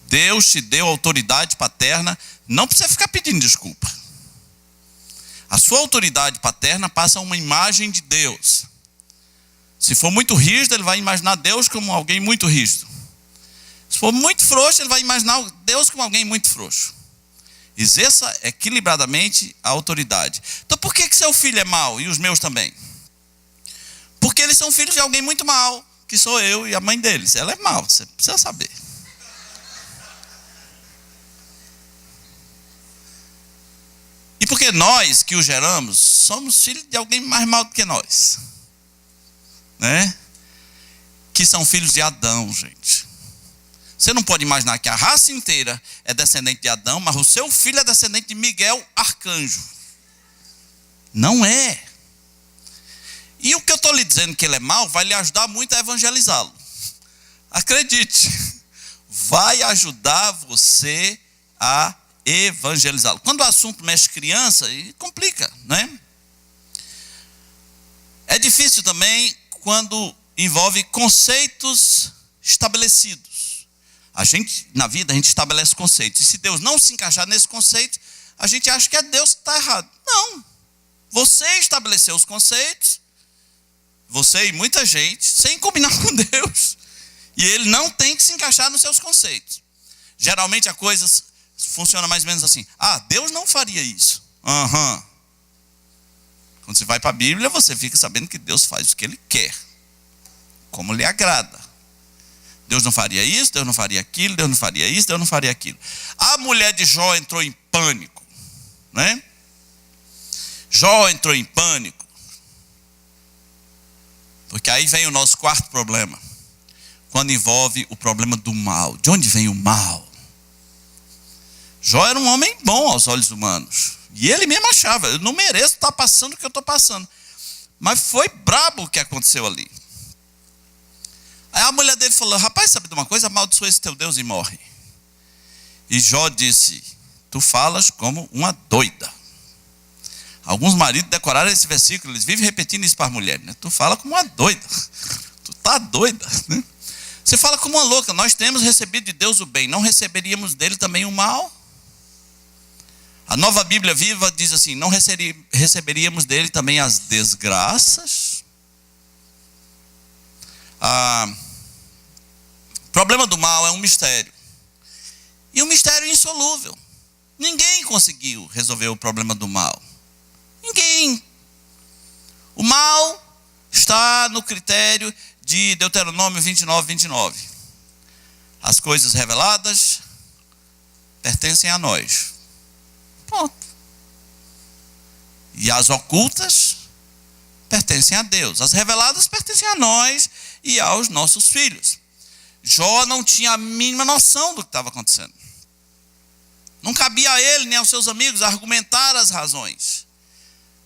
Deus te deu autoridade paterna, não precisa ficar pedindo desculpa. A sua autoridade paterna passa uma imagem de Deus. Se for muito rígido, ele vai imaginar Deus como alguém muito rígido. Se for muito frouxo, ele vai imaginar Deus como alguém muito frouxo. Exerça equilibradamente a autoridade. Então por que seu filho é mau e os meus também? Porque eles são filhos de alguém muito mau, que sou eu e a mãe deles. Ela é mau, você precisa saber. E porque nós que o geramos, somos filhos de alguém mais mau do que nós. Né? Que são filhos de Adão, gente. Você não pode imaginar que a raça inteira é descendente de Adão, mas o seu filho é descendente de Miguel, arcanjo. Não é. E o que eu estou lhe dizendo que ele é mau, vai lhe ajudar muito a evangelizá-lo. Acredite. Vai ajudar você a evangelizá-lo. Quando o assunto mexe criança, complica, né? É difícil também quando envolve conceitos estabelecidos. Na vida, a gente estabelece conceitos. E se Deus não se encaixar nesse conceito, a gente acha que é Deus que está errado. Não. Você estabeleceu os conceitos, você e muita gente, sem combinar com Deus. E Ele não tem que se encaixar nos seus conceitos. Geralmente a coisa funciona mais ou menos assim. Deus não faria isso. Quando você vai para a Bíblia, você fica sabendo que Deus faz o que Ele quer. Como lhe agrada. Deus não faria isso, Deus não faria aquilo, Deus não faria isso, Deus não faria aquilo. A mulher de Jó entrou em pânico. Né? Jó entrou em pânico. Porque aí vem o nosso quarto problema. Quando envolve o problema do mal. De onde vem o mal? Jó era um homem bom aos olhos humanos. E ele mesmo achava, eu não mereço estar passando o que eu estou passando. Mas foi brabo o que aconteceu ali. Aí a mulher dele falou, rapaz, sabe de uma coisa? Amaldiçoa esse teu Deus e morre. E Jó disse, tu falas como uma doida. Alguns maridos decoraram esse versículo, eles vivem repetindo isso para as mulheres. Né? Tu fala como uma doida. Tu tá doida. Né? Você fala como uma louca. Nós temos recebido de Deus o bem, não receberíamos dele também o mal? A Nova Bíblia Viva diz assim, não receberíamos dele também as desgraças? O problema do mal é um mistério. E um mistério insolúvel. Ninguém conseguiu resolver o problema do mal. Ninguém. O mal está no critério de Deuteronômio 29. As coisas reveladas pertencem a nós. Ponto. E as ocultas pertencem a Deus. As reveladas pertencem a nós e aos nossos filhos. Jó não tinha a mínima noção do que estava acontecendo. Não cabia a ele nem aos seus amigos argumentar as razões.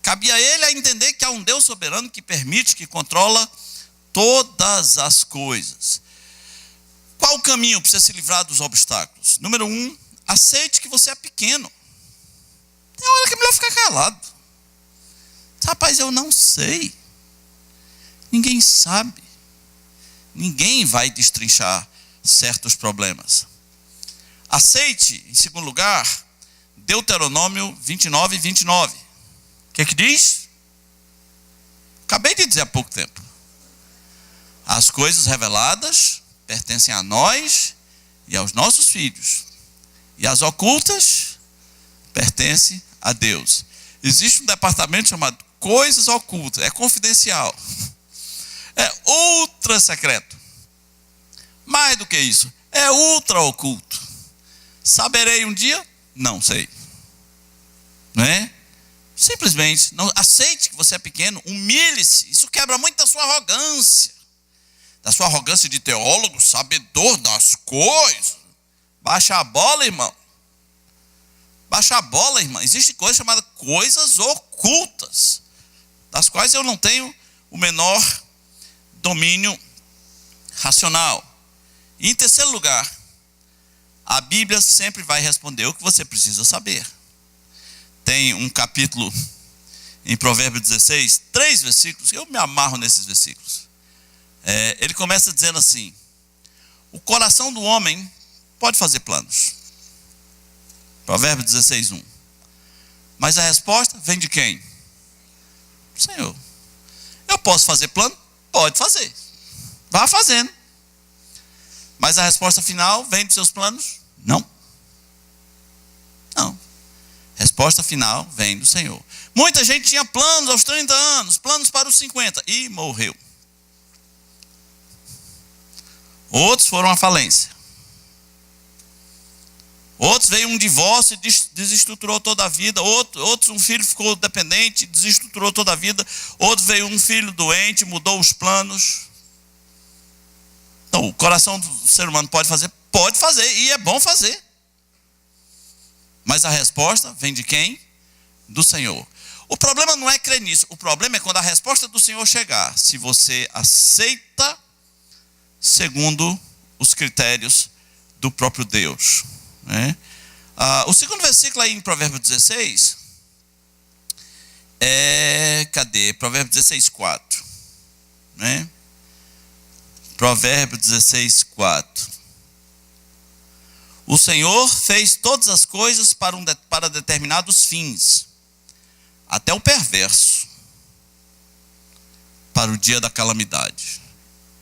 Cabia a ele a entender que há um Deus soberano que permite, que controla todas as coisas. Qual o caminho para você se livrar dos obstáculos? Número 1, aceite que você é pequeno. Tem hora que é melhor ficar calado. Rapaz, eu não sei. Ninguém sabe. Ninguém vai destrinchar certos problemas. Aceite, em segundo lugar, Deuteronômio 29, 29. O que diz? Acabei de dizer há pouco tempo. As coisas reveladas pertencem a nós e aos nossos filhos. E as ocultas pertencem a Deus. Existe um departamento chamado coisas ocultas. É confidencial. É ultra secreto. Mais do que isso, é ultra oculto. Saberei um dia? Não sei. Não é? Simplesmente, não aceite que você é pequeno, humilhe-se. Isso quebra muito da sua arrogância. Da sua arrogância de teólogo, sabedor das coisas. Baixa a bola, irmão. Baixa a bola, irmão. Existe coisa chamada coisas ocultas, das quais eu não tenho o menor domínio racional. E em terceiro lugar, a Bíblia sempre vai responder o que você precisa saber. Tem um capítulo em Provérbios 16, 3 versículos, eu me amarro nesses versículos. Ele começa dizendo assim: o coração do homem pode fazer planos. Provérbios 16, 1. Mas a resposta vem de quem? Senhor. Eu posso fazer plano? Pode fazer. Vá fazendo. Mas a resposta final vem dos seus planos? Não. Não. Resposta final vem do Senhor. Muita gente tinha planos aos 30 anos, planos para os 50 e morreu. Outros foram à falência. Outros veio um divórcio e desestruturou toda a vida. Outros um filho ficou dependente, desestruturou toda a vida. Outros veio um filho doente, mudou os planos. Então, o coração do ser humano pode fazer e é bom fazer. Mas a resposta vem de quem? Do Senhor. O problema não é crer nisso. O problema é quando a resposta do Senhor chegar. Se você aceita segundo os critérios do próprio Deus. Né? O segundo versículo aí em Provérbios 16 cadê? Provérbios 16, 4. Né? Provérbios 16, 4. O Senhor fez todas as coisas para determinados fins, até o perverso, para o dia da calamidade.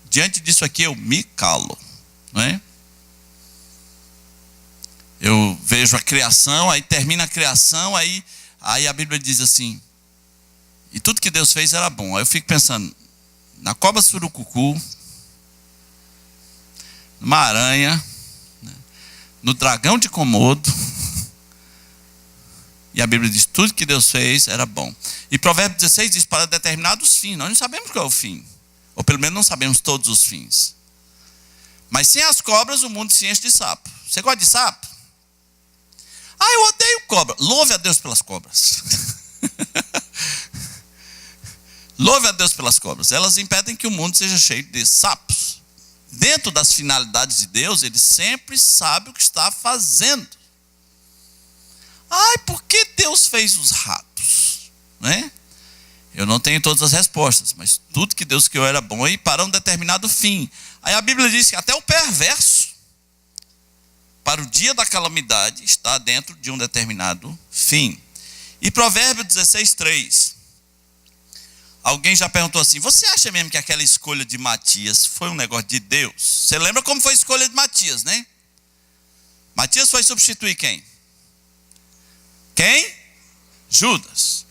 Diante disso aqui eu me calo, não é? Eu vejo a criação, aí termina a criação, aí a Bíblia diz assim: e tudo que Deus fez era bom. Aí eu fico pensando na cobra surucucu, numa aranha, no dragão de Komodo. E a Bíblia diz: tudo que Deus fez era bom. E Provérbios 16 diz: para determinados fins. Nós não sabemos qual é o fim, ou pelo menos não sabemos todos os fins. Mas sem as cobras o mundo se enche de sapo. Você gosta de sapo? Eu odeio cobra. Louve a Deus pelas cobras. Louve a Deus pelas cobras. Elas impedem que o mundo seja cheio de sapos. Dentro das finalidades de Deus, Ele sempre sabe o que está fazendo. Por que Deus fez os ratos? Né? Eu não tenho todas as respostas, mas tudo que Deus criou era bom e para um determinado fim. Aí a Bíblia diz que até o perverso, para o dia da calamidade, está dentro de um determinado fim. E Provérbios 16, 3. Alguém já perguntou assim: você acha mesmo que aquela escolha de Matias foi um negócio de Deus? Você lembra como foi a escolha de Matias, né? Matias foi substituir quem? Quem? Judas.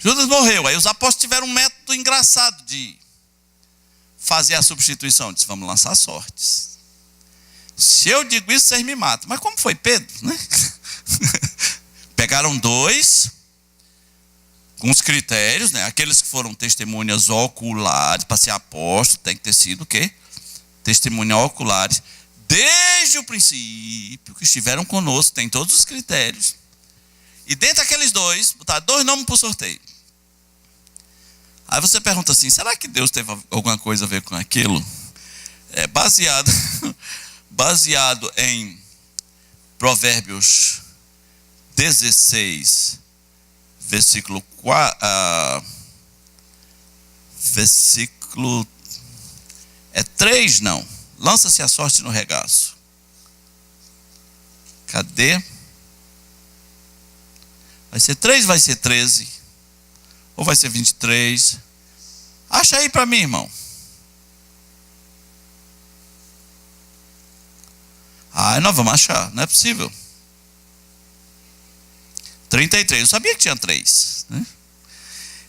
Judas morreu. Aí os apóstolos tiveram um método engraçado de fazer a substituição. Disse: vamos lançar sortes. Se eu digo isso, vocês me matam. Mas como foi Pedro, né? Pegaram 2 com os critérios, né? Aqueles que foram testemunhas oculares. Para ser apóstolo tem que ter sido o quê? Testemunhas oculares. Desde o princípio que estiveram conosco, tem todos os critérios. E dentre aqueles 2, botaram 2 nomes para o sorteio. Aí você pergunta assim: será que Deus teve alguma coisa a ver com aquilo? Baseado baseado em Provérbios 16, versículo 3, não. Lança-se a sorte no regaço. Cadê? Vai ser 3, vai ser 13. Ou vai ser 23. Acha aí para mim, irmão. Nós vamos achar, não é possível. 33, eu sabia que tinha 3, né?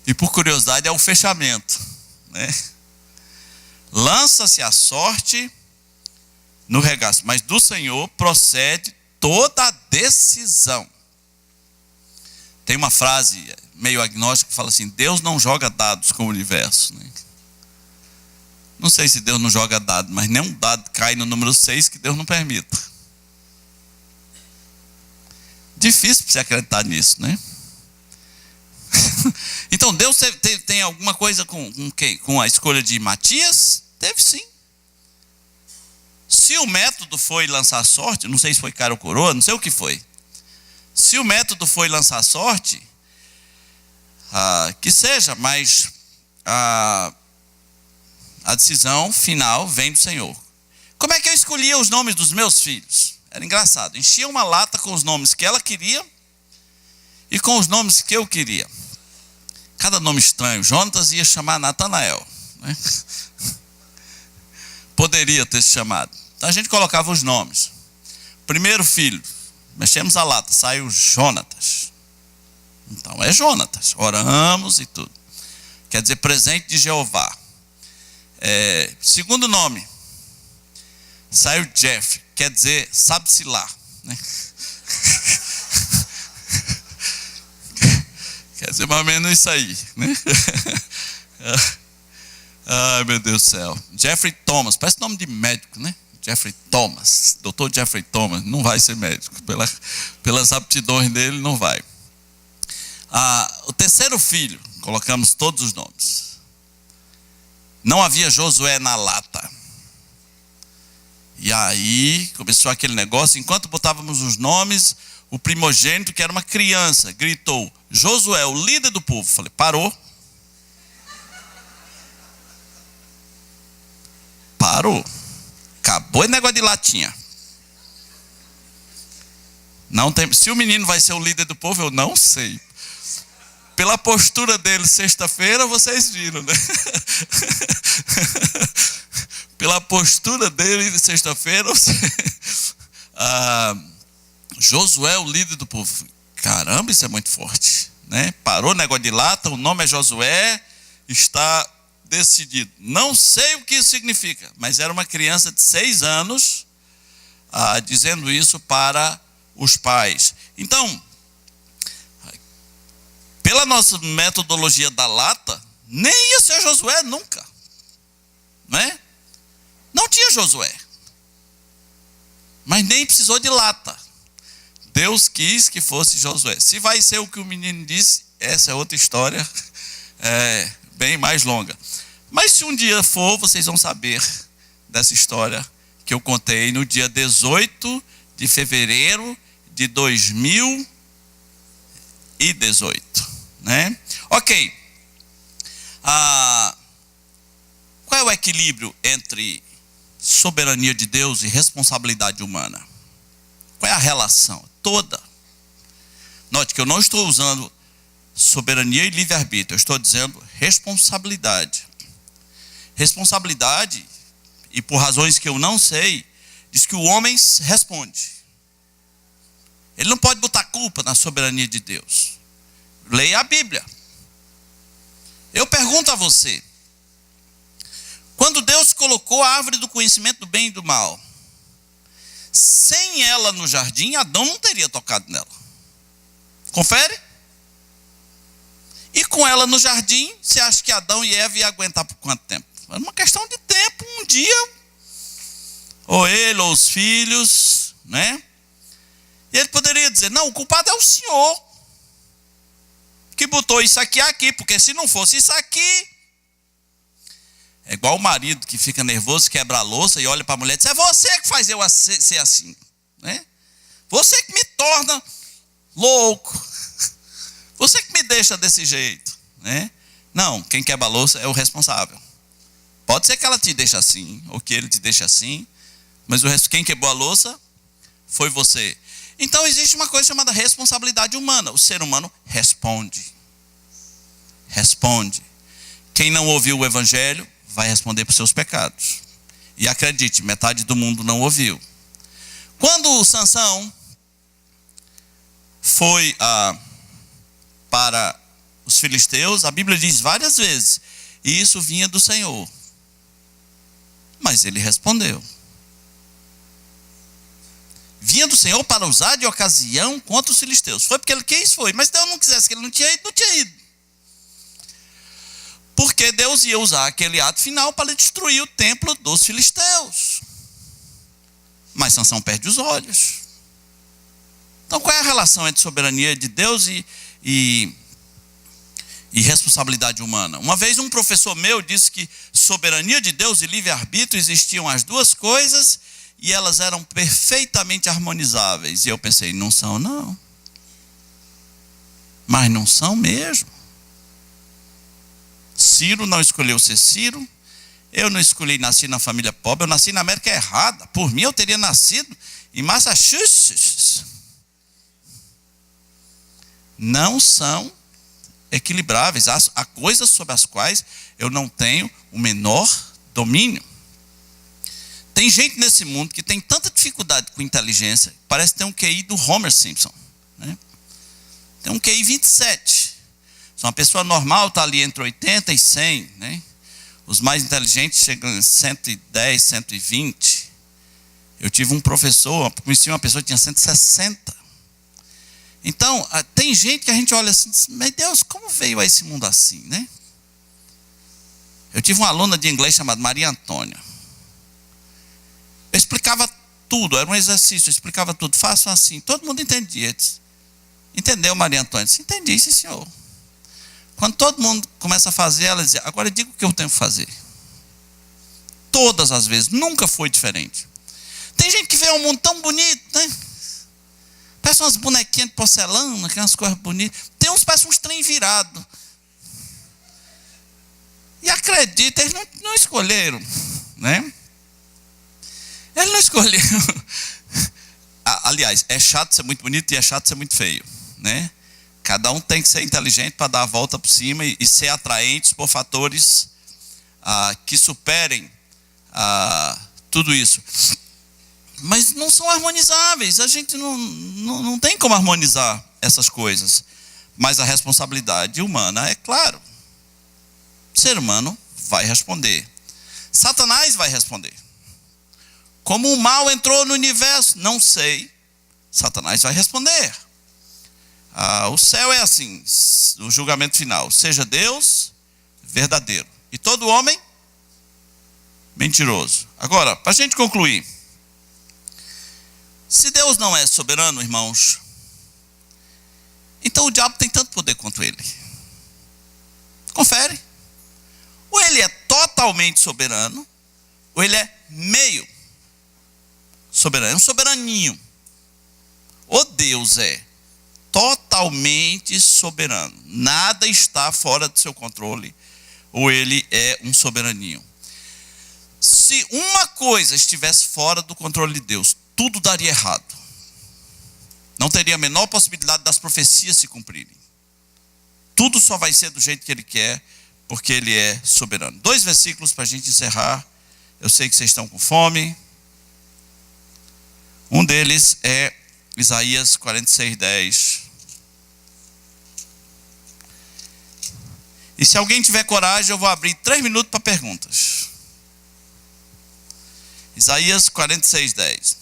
E por curiosidade é o fechamento, né? Lança-se a sorte no regaço, mas do Senhor procede toda a decisão. Tem uma frase meio agnóstica que fala assim: Deus não joga dados com o universo, né? Não sei se Deus não joga dado, mas nenhum dado cai no número 6 que Deus não permita. Difícil para você acreditar nisso, né? Então Deus tem alguma coisa com a escolha de Matias? Teve sim. Se o método foi lançar sorte, não sei se foi cara ou coroa, não sei o que foi. Se o método foi lançar sorte, que seja, mas a decisão final vem do Senhor. Como é que eu escolhia os nomes dos meus filhos? Era engraçado. Enchia uma lata com os nomes que ela queria e com os nomes que eu queria. Cada nome estranho. Jonatas ia chamar Natanael, né? Poderia ter se chamado. Então a gente colocava os nomes. Primeiro filho, mexemos a lata, saiu Jonatas. Então é Jonatas. Oramos e tudo. Quer dizer, presente de Jeová. Segundo nome, saiu Jeff, quer dizer, sabe-se lá, né? Quer dizer, mais ou menos isso aí, né? Ai, meu Deus do céu. Jeffrey Thomas, parece nome de médico, né? Jeffrey Thomas, doutor Jeffrey Thomas, não vai ser médico, pelas aptidões dele, não vai. O terceiro filho, colocamos todos os nomes. Não havia Josué na lata. E aí começou aquele negócio. Enquanto botávamos os nomes, o primogênito, que era uma criança, gritou: Josué, o líder do povo. Falei: parou. Parou. Acabou o negócio de latinha. Não tem. Se o menino vai ser o líder do povo, eu não sei. Pela postura dele sexta-feira, vocês viram, né? Pela postura dele sexta-feira, Josué, o líder do povo. Caramba, isso é muito forte, né? Parou o negócio de lata, o nome é Josué, está decidido. Não sei o que isso significa, mas era uma criança de 6 anos dizendo isso para os pais. Então, pela nossa metodologia da lata, nem ia ser Josué nunca, né? Não tinha Josué, mas nem precisou de lata. Deus quis que fosse Josué. Se vai ser o que o menino disse, essa é outra história, bem mais longa. Mas se um dia for, vocês vão saber dessa história que eu contei no dia 18 de fevereiro de 2018, né? Ok. Qual é o equilíbrio entre soberania de Deus e responsabilidade humana? Qual é a relação? Toda. Note que eu não estou usando soberania e livre-arbítrio, eu estou dizendo responsabilidade. Responsabilidade, e por razões que eu não sei, diz que o homem responde. Ele não pode botar culpa na soberania de Deus. Leia a Bíblia. Eu pergunto a você: quando Deus colocou a árvore do conhecimento do bem e do mal, sem ela no jardim, Adão não teria tocado nela. Confere? E com ela no jardim, você acha que Adão e Eva iam aguentar por quanto tempo? Era uma questão de tempo, um dia, ou ele, ou os filhos, né? E ele poderia dizer: não, o culpado é o Senhor, que botou isso aqui, porque se não fosse isso aqui, É igual o marido que fica nervoso, quebra a louça e olha para a mulher e diz: é você que faz eu ser assim, né? Você que me torna louco. Você que me deixa desse jeito, né? Não, quem quebra a louça é o responsável. Pode ser que ela te deixe assim, ou que ele te deixe assim, mas quem quebrou a louça foi você. Então existe uma coisa chamada responsabilidade humana. O ser humano responde. Responde. Quem não ouviu o evangelho vai responder por seus pecados. E acredite, metade do mundo não ouviu. Quando Sansão foi para os filisteus, a Bíblia diz várias vezes, e isso vinha do Senhor. Mas ele respondeu. Vinha do Senhor para usar de ocasião contra os filisteus. Foi porque ele quis, foi. Mas Deus não quisesse que ele não tinha ido, não tinha ido. Porque Deus ia usar aquele ato final para destruir o templo dos filisteus. Mas Sansão perde os olhos. Então qual é a relação entre soberania de Deus e responsabilidade humana? Uma vez um professor meu disse que soberania de Deus e livre-arbítrio existiam as duas coisas e elas eram perfeitamente harmonizáveis. E eu pensei, não são não. Mas não são mesmo. Ciro não escolheu ser Ciro. Eu não escolhi nascer na família pobre. Eu nasci na América errada. Por mim eu teria nascido em Massachusetts. Não são equilibráveis. Há coisas sobre as quais eu não tenho o menor domínio. Tem gente nesse mundo que tem tanta dificuldade com inteligência, parece ter um QI do Homer Simpson, né? Tem um QI 27. Se uma pessoa normal está ali entre 80 e 100, né? Os mais inteligentes chegam em 110, 120. Eu tive um professor, conheci uma pessoa que tinha 160. Então, tem gente que a gente olha assim e diz: meu Deus, como veio a esse mundo assim, né? Eu tive uma aluna de inglês chamada Maria Antônia. Eu explicava tudo, era um exercício, eu explicava tudo, façam assim, todo mundo entendia. Entendeu, Maria Antônia? Disse: entendi, sim, senhor. Quando todo mundo começa a fazer, ela diz: agora diga o que eu tenho que fazer. Todas as vezes, nunca foi diferente. Tem gente que vê um mundo tão bonito, né? Parece umas bonequinhas de porcelana, aquelas coisas bonitas. Tem uns que parecem uns trem virado. E acredita, eles não escolheram, né? Eles não escolheram. Aliás, é chato ser muito bonito e é chato ser muito feio, né? Cada um tem que ser inteligente para dar a volta por cima e ser atraentes por fatores que superem tudo isso. Mas não são harmonizáveis. A gente não tem como harmonizar essas coisas. Mas a responsabilidade humana é claro. O ser humano vai responder. Satanás vai responder. Como o mal entrou no universo? Não sei. Satanás vai responder. O céu é assim, o julgamento final. Seja Deus verdadeiro e todo homem mentiroso. Agora, para a gente concluir. Se Deus não é soberano, irmãos, então o diabo tem tanto poder quanto ele. Confere. Ou ele é totalmente soberano, ou ele é meio soberano, é um soberaninho. Ou Deus é totalmente soberano, nada está fora do seu controle, ou ele é um soberaninho. Se uma coisa estivesse fora do controle de Deus, tudo daria errado. Não teria a menor possibilidade das profecias se cumprirem. Tudo só vai ser do jeito que ele quer, porque ele é soberano. 2 versículos para a gente encerrar. Eu sei que vocês estão com fome. Um deles é Isaías 46:10. E se alguém tiver coragem, eu vou abrir 3 minutos para perguntas. Isaías 46:10.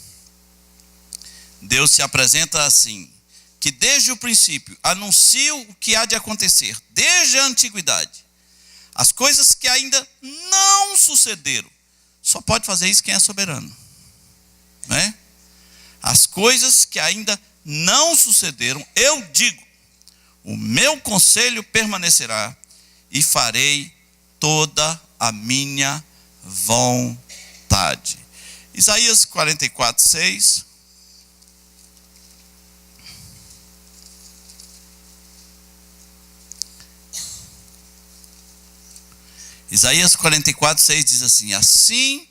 Deus se apresenta assim: que desde o princípio anuncio o que há de acontecer, desde a antiguidade. As coisas que ainda não sucederam. Só pode fazer isso quem é soberano, não é? As coisas que ainda não sucederam, eu digo, o meu conselho permanecerá e farei toda a minha vontade. Isaías 44, 6. Isaías 44, 6 diz assim: assim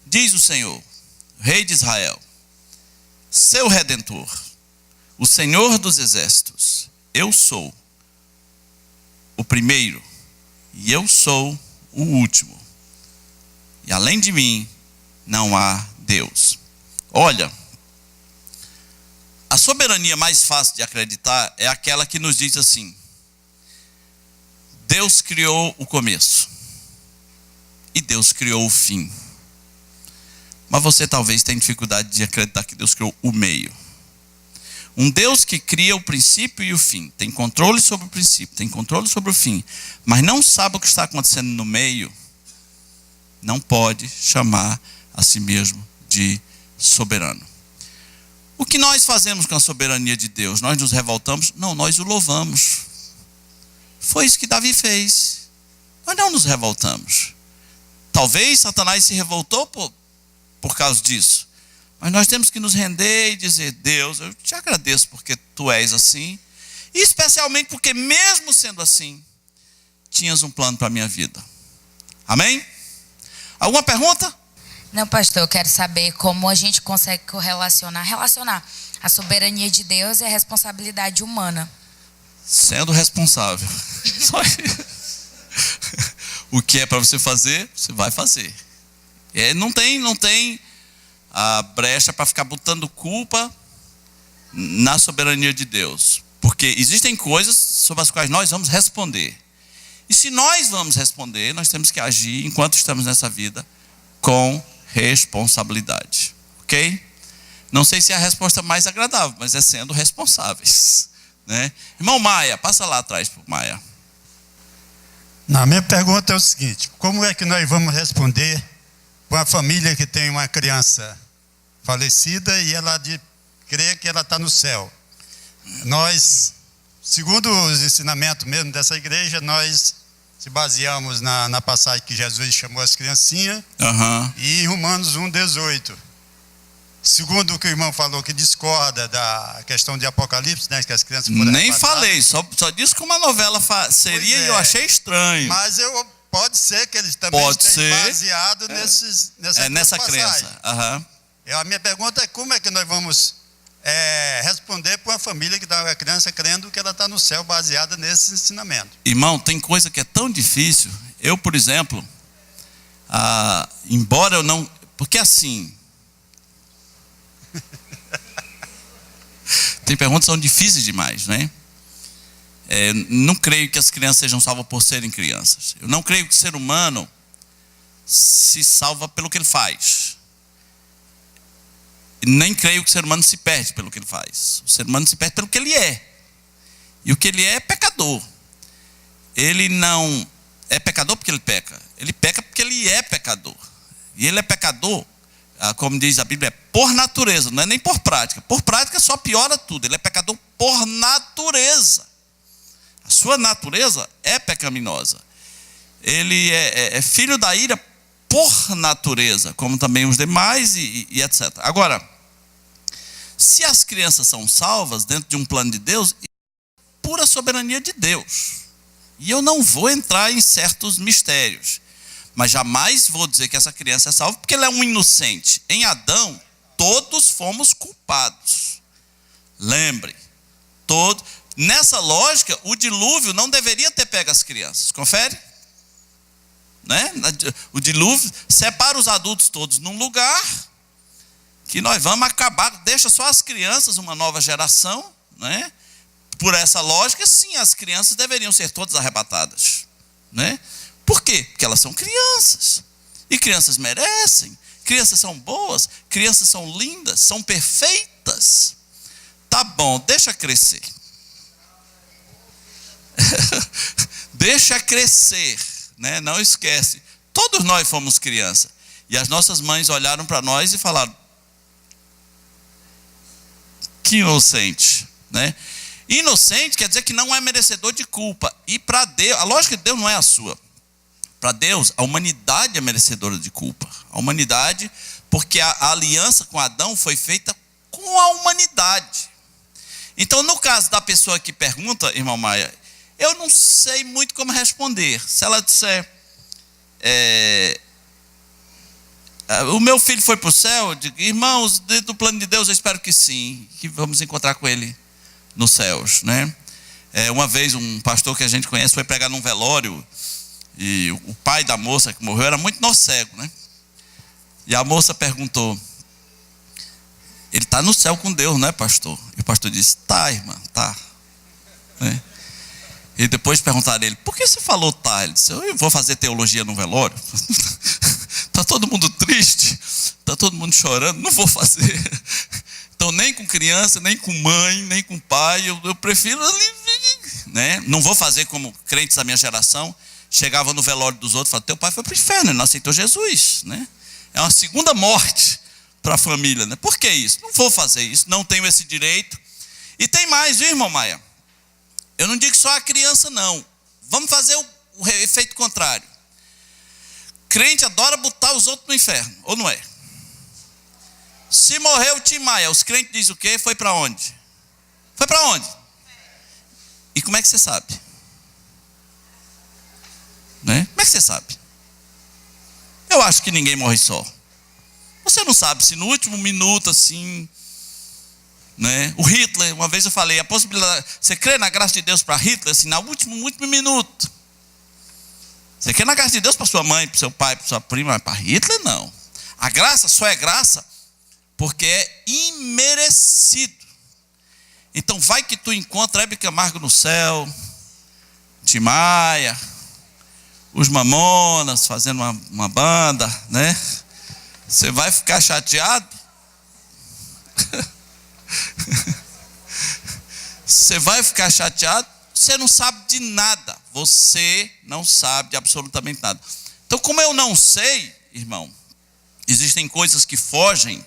diz o Senhor, Rei de Israel, seu Redentor, o Senhor dos Exércitos: eu sou o primeiro e eu sou o último, e além de mim não há Deus. Olha, a soberania mais fácil de acreditar é aquela que nos diz assim: Deus criou o começo e Deus criou o fim. Mas você talvez tenha dificuldade de acreditar que Deus criou o meio. Um Deus que cria o princípio e o fim, tem controle sobre o princípio, tem controle sobre o fim, mas não sabe o que está acontecendo no meio, não pode chamar a si mesmo de soberano. O que nós fazemos com a soberania de Deus? Nós nos revoltamos? Não, nós o louvamos. Foi isso que Davi fez. Nós não nos revoltamos. Talvez Satanás se revoltou por causa disso. Mas nós temos que nos render e dizer: Deus, eu te agradeço porque tu és assim. E especialmente porque mesmo sendo assim, tinhas um plano para a minha vida. Amém? Alguma pergunta? Não, pastor, eu quero saber como a gente consegue relacionar a soberania de Deus e a responsabilidade humana. Sendo responsável. Só isso. O que é para você fazer, você vai fazer. Não tem a brecha para ficar botando culpa na soberania de Deus. Porque existem coisas sobre as quais nós vamos responder. E se nós vamos responder, nós temos que agir enquanto estamos nessa vida com responsabilidade. Ok? Não sei se é a resposta mais agradável, mas é sendo responsáveis. Né? Irmão Maia, passa lá atrás para o Maia. A minha pergunta é o seguinte: como é que nós vamos responder para uma família que tem uma criança falecida e ela crê que ela está no céu? Nós, segundo os ensinamentos mesmo dessa igreja, nós se baseamos na passagem que Jesus chamou as criancinhas, e em Romanos 1,18. Segundo o que o irmão falou, que discorda da questão de Apocalipse, né, que as crianças foram nem arrebatadas. falei, só disse que uma novela seria, e eu achei estranho. Mas pode ser que eles também estejam baseados nessa crença. A minha pergunta é: como é que nós vamos responder para uma família que dá a criança crendo que ela está no céu, baseada nesse ensinamento? Irmão, tem coisa que é tão difícil. Eu, por exemplo, embora eu não... Porque assim... Tem perguntas que são difíceis demais, né? Não creio que as crianças sejam salvas por serem crianças. Eu não creio que o ser humano se salva pelo que ele faz. Nem creio que o ser humano se perde pelo que ele faz. O ser humano se perde pelo que ele é. E o que ele é pecador. Ele não é pecador porque ele peca. Ele peca porque ele é pecador. E ele é pecador, como diz a Bíblia, por natureza, não é nem por prática. Por prática só piora tudo. Ele é pecador por natureza. A sua natureza é pecaminosa. Ele é filho da ira por natureza, como também os demais e etc. Agora, se as crianças são salvas dentro de um plano de Deus, é pura soberania de Deus. E eu não vou entrar em certos mistérios. Mas jamais vou dizer que essa criança é salva porque ela é um inocente. Em Adão, todos fomos culpados. Lembre, nessa lógica, o dilúvio não deveria ter pego as crianças. Confere? Né? O dilúvio separa os adultos todos num lugar que nós vamos acabar, deixa só as crianças, uma nova geração, né? Por essa lógica, sim, as crianças deveriam ser todas arrebatadas, né? Por quê? Porque elas são crianças. E crianças merecem. Crianças são boas. Crianças são lindas. São perfeitas. Tá bom, deixa crescer. Deixa crescer. Né? Não esquece. Todos nós fomos criança. E as nossas mães olharam para nós e falaram: que inocente. Né? Inocente quer dizer que não é merecedor de culpa. E para Deus, a lógica de Deus não é a sua. para Deus, a humanidade é merecedora de culpa. A humanidade, porque a aliança com Adão foi feita com a humanidade. Então, no caso da pessoa que pergunta, irmão Maia, eu não sei muito como responder. Se ela disser, o meu filho foi para o céu, eu digo, irmãos, dentro do plano de Deus, eu espero que sim, que vamos encontrar com ele nos céus, né? Uma vez um pastor que a gente conhece foi pregar num velório, e o pai da moça que morreu era muito cego, né? E a moça perguntou, ele está no céu com Deus, não é, pastor? E o pastor disse, tá, irmã, tá. Né? E depois perguntaram a ele, por que você falou tá? Ele disse, eu vou fazer teologia no velório. Está todo mundo triste, está todo mundo chorando, não vou fazer. Então, nem com criança, nem com mãe, nem com pai, eu prefiro ali, né? Não vou fazer como crentes da minha geração, chegavam no velório dos outros e falavam, teu pai foi para o inferno, ele não aceitou Jesus, né? É uma segunda morte para a família, né? Por que isso? Não vou fazer isso, não tenho esse direito. E tem mais, viu, irmão Maia? Eu não digo só a criança, não. Vamos fazer o efeito contrário. Crente adora botar os outros no inferno, ou não é? Se morreu o Tim Maia, os crentes dizem o quê? Foi para onde? Foi para onde? E como é que você sabe? Né? Como é que você sabe? Eu acho que ninguém morre só. Você não sabe se no último minuto assim, né? O Hitler, uma vez eu falei, a possibilidade, você crê na graça de Deus para Hitler assim, no último minuto. Você crê na graça de Deus para sua mãe, para seu pai, para sua prima, mas para Hitler não. A graça só é graça porque é imerecido. Então vai que tu encontra Hebe Camargo no céu, Tim Maia, os Mamonas fazendo uma banda, né? Você vai ficar chateado? Você vai ficar chateado? Você não sabe de nada. Você não sabe de absolutamente nada. Então, como eu não sei, irmão, existem coisas que fogem.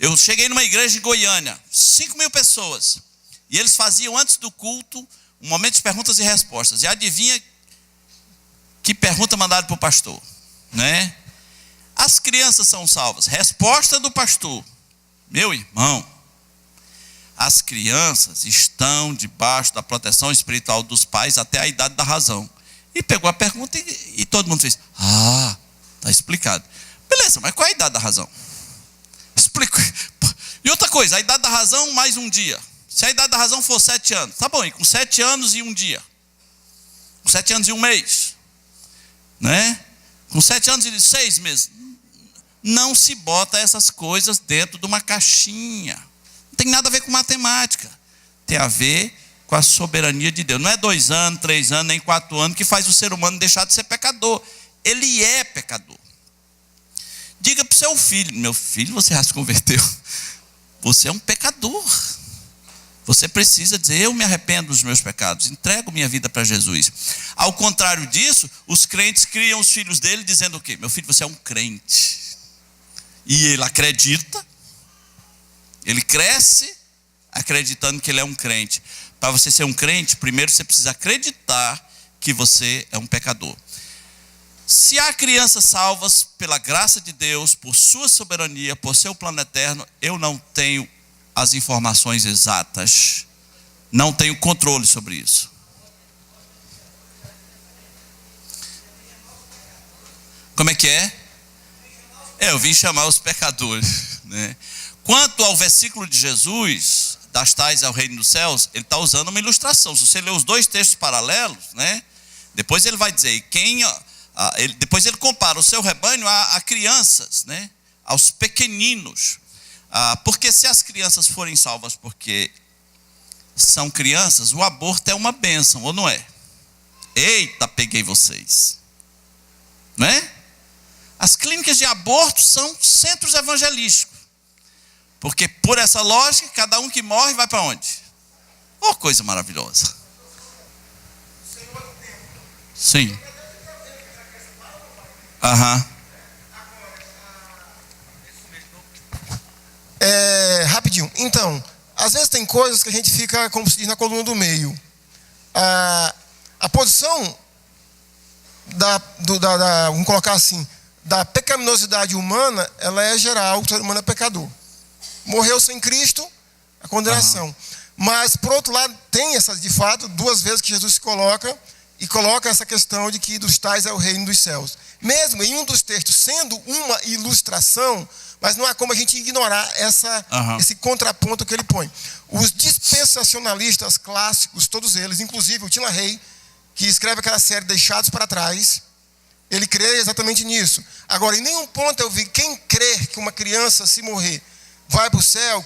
Eu cheguei numa igreja em Goiânia, 5.000 pessoas. E eles faziam antes do culto um momento de perguntas e respostas. E adivinha que pergunta mandaram para o pastor, né? As crianças são salvas. Resposta do pastor. Meu irmão, as crianças estão debaixo da proteção espiritual dos pais até a idade da razão. E pegou a pergunta e todo mundo fez, está explicado. Beleza, mas qual é a idade da razão? Explico. E outra coisa, a idade da razão mais um dia. Se a idade da razão for 7 anos, tá bom, e com 7 anos e um dia. Com 7 anos e um mês. Né? Com 7 anos e 6 meses. Não se bota essas coisas dentro de uma caixinha. Não tem nada a ver com matemática. Tem a ver com a soberania de Deus. Não é 2 anos, 3 anos, nem 4 anos que faz o ser humano deixar de ser pecador. Ele é pecador. Diga para o seu filho, meu filho, você já se converteu. Você é um pecador. Você precisa dizer, eu me arrependo dos meus pecados, entrego minha vida para Jesus. Ao contrário disso, os crentes criam os filhos dele dizendo o quê? Meu filho, você é um crente. E ele acredita, ele cresce acreditando que ele é um crente. Para você ser um crente, primeiro você precisa acreditar que você é um pecador. Se há crianças salvas pela graça de Deus, por sua soberania, por seu plano eterno, eu não tenho as informações exatas, não tenho controle sobre isso. Como é que é? Eu vim chamar os pecadores, né? Quanto ao versículo de Jesus, das tais ao reino dos céus, ele está usando uma ilustração. Se você ler os 2 textos paralelos, né? Depois ele vai dizer, depois ele compara o seu rebanho a crianças, né? Aos pequeninos. Porque se as crianças forem salvas porque são crianças, o aborto é uma bênção, ou não é? Eita, peguei vocês. Não é? As clínicas de aborto são centros evangelísticos. Porque por essa lógica, cada um que morre vai para onde? Oh, coisa maravilhosa. Sim. Rapidinho. Então, às vezes tem coisas que a gente fica, como se diz, na coluna do meio. A posição vamos colocar assim, da pecaminosidade humana, ela é geral, o ser humano é pecador. Morreu sem Cristo, a condenação. Mas, por outro lado, tem essas, de fato, 2 vezes que Jesus se coloca, e coloca essa questão de que dos tais é o reino dos céus. Mesmo em um dos textos sendo uma ilustração, mas não há como a gente ignorar esse contraponto que ele põe. Os dispensacionalistas clássicos, todos eles, inclusive o Tim LaHaye, que escreve aquela série Deixados para Trás, ele crê exatamente nisso. Agora, em nenhum ponto eu vi quem crê que uma criança, se morrer, vai para o céu,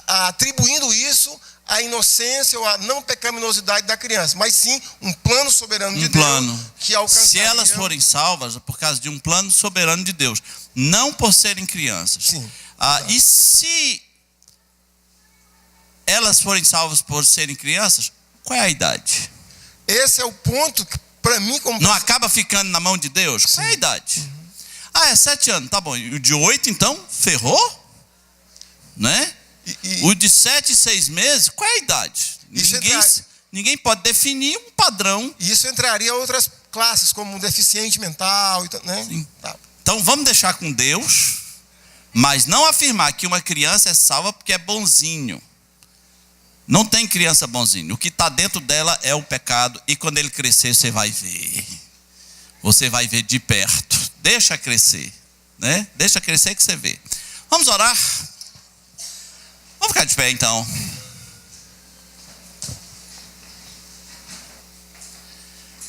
atribuindo isso à inocência ou à não pecaminosidade da criança, mas sim um plano soberano de Deus que alcançaria... Se elas forem salvas, é por causa de um plano soberano de Deus, não por serem crianças. Sim. E se elas forem salvas por serem crianças, qual é a idade? Esse é o ponto que, para mim, como... Não acaba ficando na mão de Deus? Sim. Qual é a idade? É 7 anos, tá bom. E o de 8, então, ferrou? Né? O de 7 e 6 meses, qual é a idade? Ninguém pode definir um padrão. Isso entraria outras classes, como um deficiente mental, né? Sim. Tá. Então vamos deixar com Deus, mas não afirmar que uma criança é salva porque é bonzinho. Não tem criança bonzinho. O que está dentro dela é o pecado, e quando ele crescer, você vai ver. Você vai ver de perto. Deixa crescer, né? Deixa crescer que você vê. Vamos orar? Vamos ficar de pé então.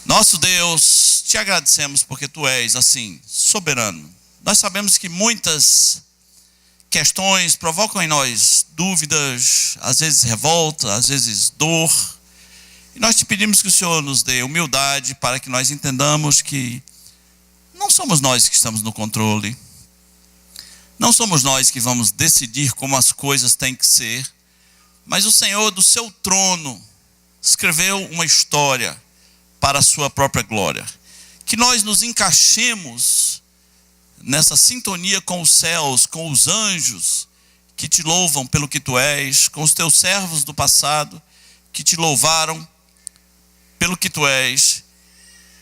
Nosso Deus, te agradecemos porque tu és assim, soberano. Nós sabemos que muitas questões provocam em nós dúvidas, às vezes revolta, às vezes dor. E nós te pedimos que o Senhor nos dê humildade para que nós entendamos que não somos nós que estamos no controle. Não somos nós que vamos decidir como as coisas têm que ser, mas o Senhor, do seu trono, escreveu uma história para a sua própria glória. Que nós nos encaixemos nessa sintonia com os céus, com os anjos que te louvam pelo que tu és, com os teus servos do passado que te louvaram pelo que tu és,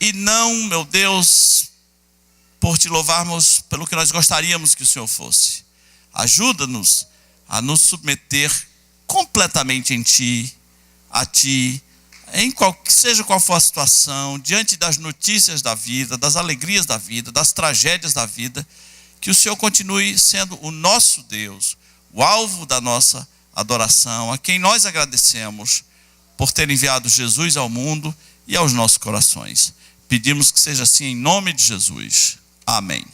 e não, meu Deus, por te louvarmos pelo que nós gostaríamos que o Senhor fosse. Ajuda-nos a nos submeter completamente em Ti, a Ti, seja qual for a situação, diante das notícias da vida, das alegrias da vida, das tragédias da vida, que o Senhor continue sendo o nosso Deus, o alvo da nossa adoração, a quem nós agradecemos por ter enviado Jesus ao mundo e aos nossos corações. Pedimos que seja assim em nome de Jesus. Amém.